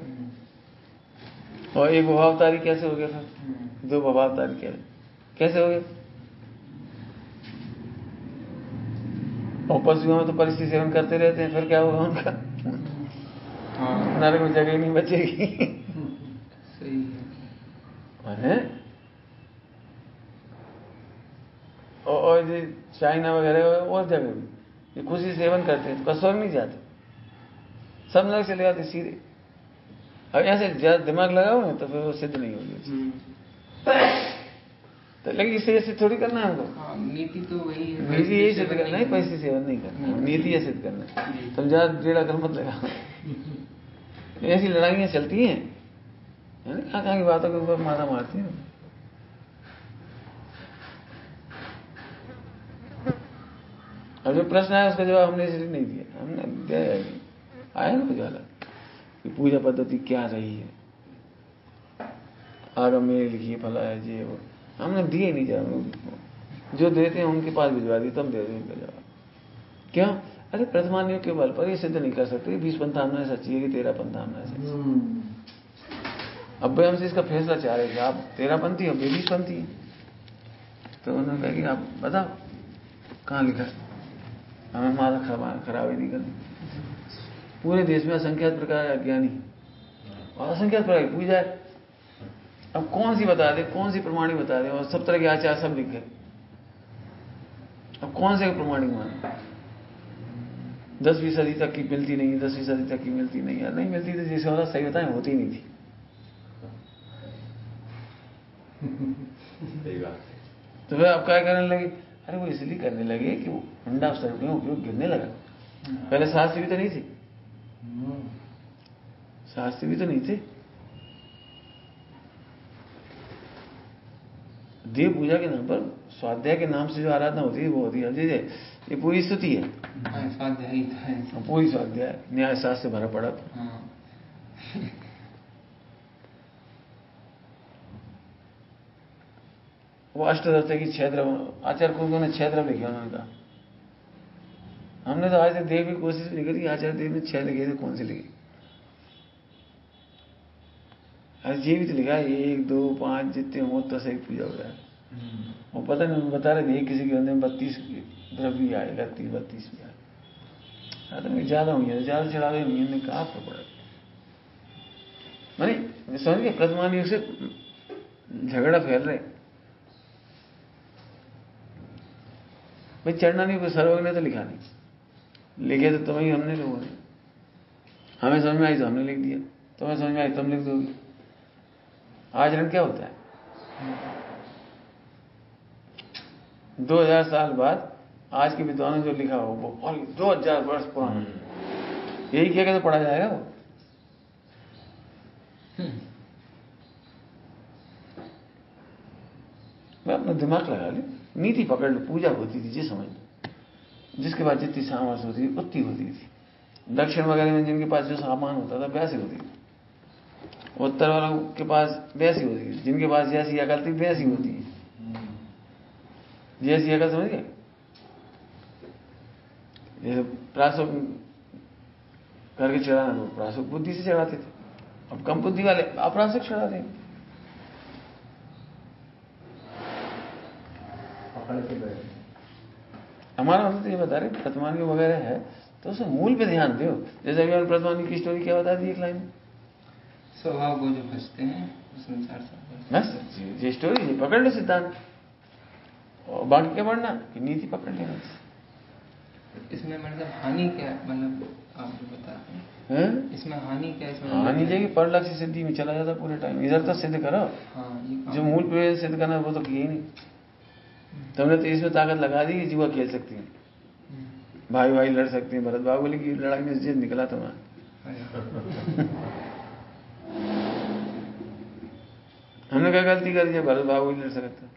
और एक भवावतारी कैसे हो गया? फिर दो भवावतारी कैसे हो गए? और पशुओं में तो परिस्थिति सेवन करते रहते हैं, फिर क्या होगा उनका? नरक में जगह नहीं बचेगी।
सही
है। और ये चाइना वगैरह और जगह भी ये खुशी सेवन करते हैं, तो स्वर्ग नहीं जाते, सब नरक चले जाते सीधे। अब ऐसे ज्यादा दिमाग लगाओ ना, तो फिर वो सिद्ध नहीं होगी। तो लेकिन इसे ऐसे थोड़ी करना है हमको।
नीति तो वही है,
नीति यही सिद्ध करना है, पैसे सेवन नहीं करना, नीति ये सिद्ध करना है। तुम ज्यादा टेढ़ा कर मत लगा। ऐसी लड़ाइयाँ चलती हैं, कहाँ की बातों के ऊपर मारा मारती हैं। अब जो प्रश्न आया उसका जवाब हमने इसलिए नहीं दिया, हमने दिया आया ना उजाला कि पूजा पद्धति क्या रही है, आगम में लिखिए फला है ये वो, हमने दिए नहीं जवाब। जो देते हैं उनके पास भिजवा दिए, तब दे दें उनका जवाब। क्यों? अरे प्रथमान्यों के बल पर ये सिद्ध नहीं कर सकते 20 पंथामना सच्ची है कि 13 पंथामना सच्ची। अब भाई हमसे इसका फैसला चाह रहे थे, आप 13 पंथी हो, 20 पंथी है। तो उन्होंने कहा कि आप बताओ कहाँ लिखा है, हमें माता खराब ही नहीं करनी। पूरे देश में असंख्यात प्रकार अज्ञानी और असंख्यात प्रकार की पूजा है। अब कौन सी बता दे, कौन सी प्रमाणिक बता दे, और सब तरह के आचार सब लिखे, अब कौन से प्रमाणिक माने? 10वीं सदी तक की मिलती नहीं, 10वीं सदी तक की मिलती नहीं, यार नहीं मिलती थी, जैसे वाला सही बताएं होती नहीं थी। तो फिर आप क्या करने लगे? अरे वो इसलिए करने लगे कि वो अंडा सर्पियों उपयोग गिरने लगा। पहले शास्त्र भी तो नहीं थे, शास्त्र भी तो नहीं थे। देव पूजा के नाम पर स्वाध्याय के नाम से जो आराधना होती है वो होती है, ये पूरी स्तुति है, पूरी स्वाध्याय न्याय शास्त्र से भरा पड़ा था। वो अष्टदश की 6 द्रव, आचार्य कुल ने 6 द्रव लिखे, उन्होंने कहा हमने तो आज तक देव की कोशिश नहीं करी, आचार्य देव ने 6 लिखे थे, कौन से लिखे? आज ये भी तो लिखा है 1, 2, 5 जितने हो तो सही पूजा हो जाए। वो पता नहीं बता रहे थे किसी के अंदर में 32 द्रव्य भी आए, 32 भी आए, ज्यादा हुई है, ज्यादा चढ़ा गए नहीं, कहा आपको पड़ा मैंने समझ गया। प्रथमान युग से झगड़ा फैल रहे भाई, चढ़ना नहीं, कोई सर्वज्ञ ने तो लिखा नहीं, लिखे तो तुम्हें ही हमने लोगों ने, हमें समझ में आई तो हमने लिख दिया, तुम्हें समझ में आई तुम लिख दोगे। आचरण क्या होता है? 2000 साल बाद आज के विद्वानों ने जो लिखा हो वो, और 2000 वर्ष पुराना, यही क्या कहते पढ़ा जाएगा वो? मैं अपना दिमाग लगा ली, नीति पकड़ लो। पूजा होती थी जिस समय, जिसके पास जितनी सामर्थ्य होती थी उतनी होती थी। दक्षिण वगैरह में जिनके पास जो सामान होता था वैसी होती थी, उत्तर वालों के पास वैसी होती है, जिनके पास जैसी अकल थी वैसी होती है। जैसी अकल समझ गए, जैसे प्रासुक करके चढ़ाना, तो प्रासुक बुद्धि से चढ़ाते थे, अब कम बुद्धि वाले अप्रासुक चढ़ाते हैं। हमारा मतलब ये बता रहे प्रथमानी वगैरह है तो उसे मूल पे ध्यान दो। जैसे अभी मैंने प्रथमानी की स्टोरी क्या बता दी एक लाइन में,
स्वभाव को जो फंसते हैं संसार से,
बस ये स्टोरी, ये पकड़ लो सिद्धांत, और बाकी क्या पढ़ना कि नीति पकड़ लेना।
इसमें मतलब हानि क्या है, मतलब आप जो बताते हैं इसमें हानि क्या है? इसमें
हानि जाएगी परलक्ष्य सिद्धि में चला जाता पूरे टाइम। इधर तो सिद्ध करो, जो मूल प्रयोजन सिद्ध करना वो तो किया ही नहीं। तुमने तो इसमें ताकत लगा दी कि जुआ खेल सकती है, भाई भाई लड़ सकते हैं। भरत बाहुबली की लड़ाई में जिद निकला तुम्हारा। हमने क्या गलती करी जब भरत बाहुबली लड़ सकता?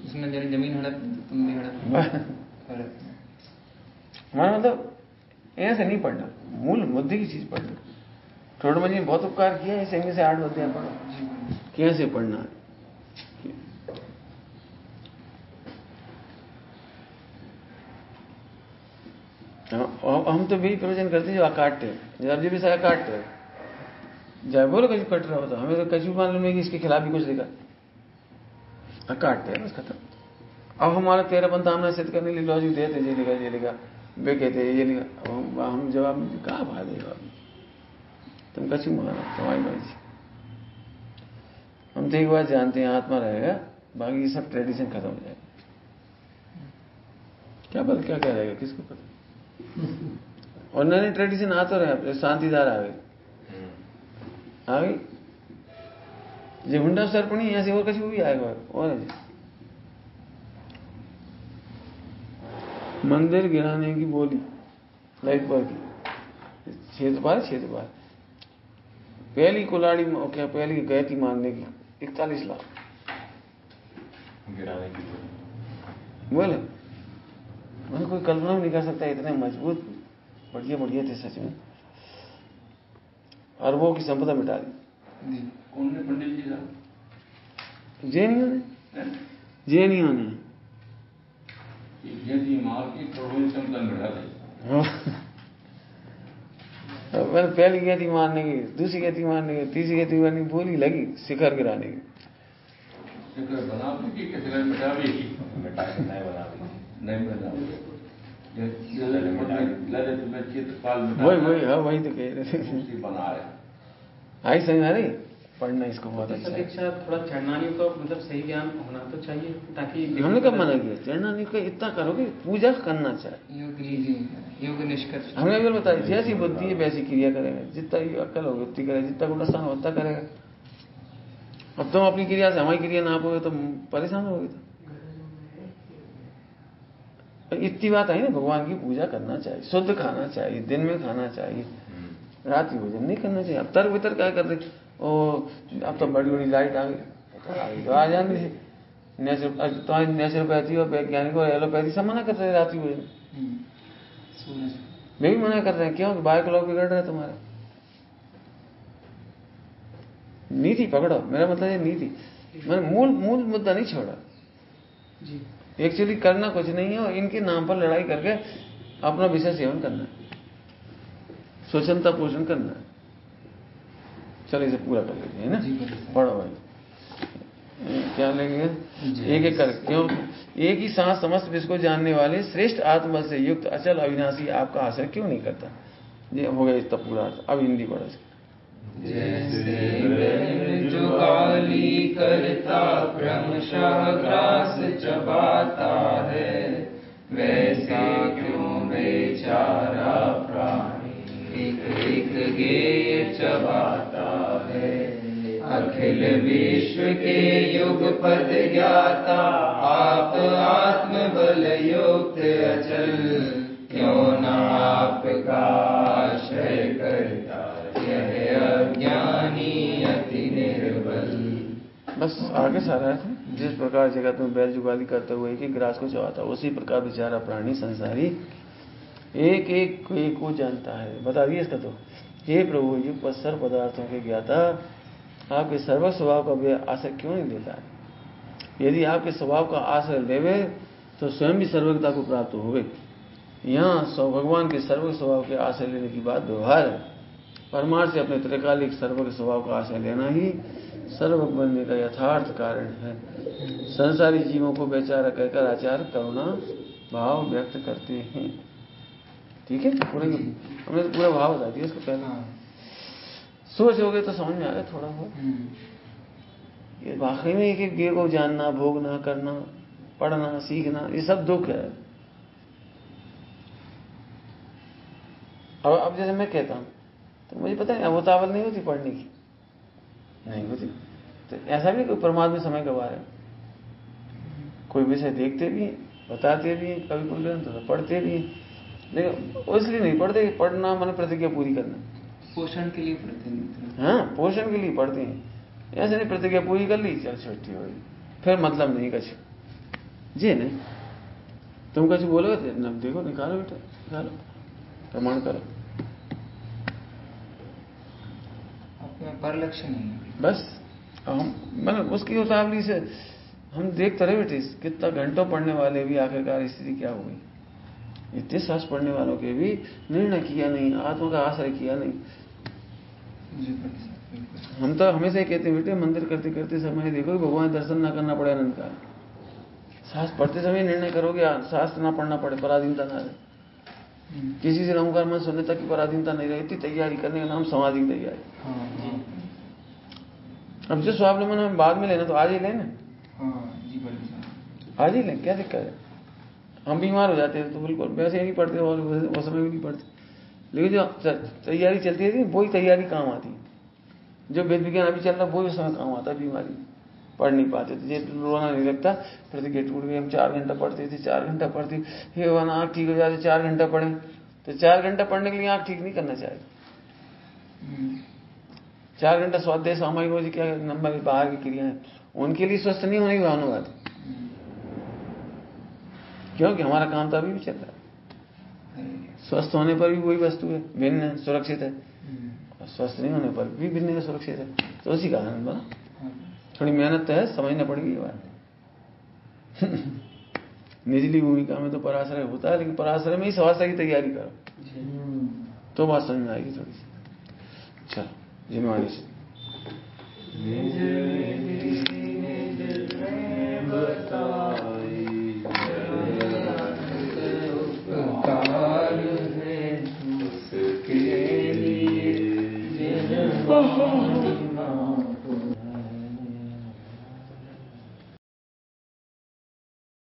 इसमें जमीन हड़प, तुम भी हड़प।
हमारा मतलब ऐसे नहीं पढ़ना, मूल मुद्दे की चीज पढ़ना। थोड़ा जी बहुत उपकार किया, इस एंगे से 8 मुद्दे पढ़ो कैसे पढ़ना है। हम तो भी प्रवचन करते जो काटते हैं, जब भी सारा काटते हैं, जब बोलो कछु कट रहा होता, हमें तो कछु मालूम है कि इसके खिलाफ भी कुछ लिखा, काटते हैं बस खत्म। अब हमारा 13 पंथा हमने सिद्ध करने के लिए लॉजिक देते, ये लिखा वे कहते ये लिखा, हम जवाब कहाँ फायदे जवाब, तुम कछु मानो तुम्हारी मर्जी। हम तो एक बात जानते हैं, आत्मा रहेगा, बाकी सब ट्रेडिशन खत्म हो जाएगा। क्या पता क्या क्या रहेगा, किसको पता। और नए ट्रेडिशन आ तो रहे, शांतिदार आ गई, ये हुंडा सरपणी ऐसे और कछु भी आएगा। और मंदिर गिराने की बोली लाइट पर की क्षेत्र बार पहली कुलाड़ी क्या पहली गैती मारने की 41 लाख
गिराने की
बोले। मैंने कोई कल्पना भी नहीं कर सकता, इतने मजबूत बढ़िया थे सच में। अरबों की संपदा मिटा दी।
कौन ने पंडित जी का?
जैनियों ने
मार की करोड़ों क्षमता मिटा दी।
मैंने पहली गैती मारने की, दूसरी गैती मारने की, तीसरी गैती मारने की बोली लगी, शिखर गिराने की।
शिखर बना की शिखर मिटा भी नहीं बना
वही तो कह रहे थे।
बना रहे
आई समझ आ रही, पढ़ना इसको बहुत अच्छा है।
थोड़ा चरणानियों का मतलब सही ज्ञान होना तो चाहिए, ताकि
हमने कब मना किया? चरणानियों का इतना करोगे, पूजा करना चाहिए,
योग निष्कर्ष
हमने भी बताया। जैसी बुद्धि है वैसी क्रिया करेगा, जितना अक्ल होगी उतनी करेगा, जितना गुणस्थान उतना करेगा। अब तुम अपनी क्रिया से हमारी क्रिया नापोगे तो परेशान होगे। तो इतनी बात आई ना, भगवान की पूजा करना चाहिए, शुद्ध खाना चाहिए, दिन में खाना चाहिए, रात्रि भोजन नहीं करना चाहिए। अब तर्क वितर्क क्या कर रहे, अब तो बड़ी लाइट आ गई, तो आ जाने नेचुरोपैथी और वैज्ञानिक और एलोपैथी सब मना कर रहे हैं रात्रि भोजन। वे भी मना कर रहे हैं, क्यों? बायो क्लॉक बिगड़ रहा है तुम्हारा। नीति पकड़ो, मेरा मतलब है नीति, मैंने मूल मुद्दा नहीं छोड़ा। एक्चुअली करना कुछ नहीं है, और इनके नाम पर लड़ाई करके अपना विषय सेवन करना है, स्वच्छता पोषण करना है। चलो इसे पूरा कर लेते हैं ना, पढ़ो भाई क्या लेंगे एक एक कर, क्यों? एक ही सांस समस्त विश्व को जानने वाले श्रेष्ठ आत्मा से युक्त अचल अविनाशी आपका आश्रय क्यों नहीं करता। ये हो गया इसका पूरा अर्थ। अब हिंदी पढ़ो।
जैसे जुगाली करता क्रमशः ग्रास चबाता है, वैसे क्यों बेचारा प्राणी एक एक गेय चबाता है। अखिल विश्व के युग पद ज्ञाता आप आत्म बल युक्त अचल, क्यों न आपका आश्रय करता यह अज्ञानी अति निर्बल।
बस आगे सारा है। जिस प्रकार जगत में बैल जुगाली करते हुए एक ग्रास को चबाता, उसी प्रकार बेचारा प्राणी संसारी एक एक को जानता है। बता दिए इसका तो। हे प्रभु, युग पर सर्व पदार्थों के ज्ञाता आपके सर्व स्वभाव का वे आश्रय क्यों नहीं लेता है? यदि आपके स्वभाव का आश्रय लेवे तो स्वयं भी सर्वज्ञता को प्राप्त होगे। यहाँ भगवान के सर्व स्वभाव के आश्रय लेने की बात व्यवहार है। परमार्थ से अपने त्रिकालिक सर्वज्ञ स्वभाव का आश्रय लेना ही सर्वज्ञ बनने का यथार्थ कारण है। संसारी जीवों को बेचारा कहकर आचार्य करुणा भाव व्यक्त करते हैं। ठीक है, पूरे हमने तो पूरा भाव बता दिया इसको पहले। सोचोगे तो समझ में आएगा थोड़ा बहुत। ये वाकई में एक गेय को जानना, भोगना, करना, पढ़ना, सीखना, ये सब दुख है। अब जैसे मैं कहता हूं तो मुझे पता है अवतावल नहीं होती पढ़ने की, नहीं होती। तो ऐसा भी कोई परमात्मा समय गवा रहे, कोई विषय देखते भी हैं, बताते भी हैं, कभी कोई ग्रंथ तो पढ़ते भी हैं, लेकिन इसलिए नहीं पढ़ते कि पढ़ना माने प्रतिज्ञा पूरी करना,
पोषण के लिए पढ़ते नहीं।
हाँ पोषण के लिए पढ़ते हैं। ऐसे नहीं प्रतिज्ञा पूरी कर ली, चल छुट्टी हो गई, फिर मतलब नहीं कछ जी नहीं। तुम कछ बोलोगे न, देखो निकालो बेटा, निकालो, प्रमाण करो।
पर लक्ष्य नहीं है
बस। हम मतलब उसकी उतावली से हम देखते रहे बेटे, कितना घंटों पढ़ने वाले भी आखिरकार स्थिति क्या हो गई। इतने सास पढ़ने वालों के भी निर्णय किया नहीं, आत्मा का आश्रय किया नहीं। हम तो हमेशा ही कहते हैं बेटे, मंदिर करते करते समय देखो भगवान दर्शन ना करना पड़े अनंत काल। सास पढ़ते समय निर्णय करोगे शास्त्र ना पढ़ना पड़े, पराधीनता ना रहे, किसी से नमकार मन सुनने तक की पराधीनता नहीं रहती। तैयारी करने का नाम समाधि की तैयारी। अब जो स्वावलंबन हम बाद में लेना तो आज ही लेना, आज ही लें, क्या दिक्कत है। हम बीमार हो जाते हैं तो बिल्कुल वैसे ही नहीं पढ़ते और उस समय भी नहीं पढ़ते, लेकिन जो तैयारी चलती थी वही तैयारी काम आती है। जो वेद विज्ञान अभी चल रहा है वही उस समय काम आता है। बीमारी पढ़ नहीं पाते थे, रोना नहीं लगता, प्रतिज्ञा टूट गई। हम 4 घंटा पढ़ते थे, 4 घंटा पढ़ते, हे भगवान आँख ठीक हो जाती, 4 घंटा पढ़े तो 4 घंटा पढ़ने के लिए आँख ठीक नहीं करना चाहिए। 4 घंटा स्वाध्याय सामायिक हो क्या नंबर बाहर की क्रियाएं, उनके लिए स्वस्थ नहीं होने की भावना बात है, क्योंकि हमारा काम तो अभी भी चल रहा है। स्वस्थ होने पर भी वही वस्तु है, भिन्न है, सुरक्षित है, और स्वस्थ नहीं होने पर भी भिन्न है, सुरक्षित है। तो उसी का आनंद बना। थोड़ी मेहनत तो है, समझना पड़ेगी ये बात। निचली भूमिका में तो पराश्रय होता है, लेकिन पराश्रय में ही स्वास्थ्य की तैयारी करो तो बात समझ में आएगी थोड़ी सी। चलो जिम्मेवारी से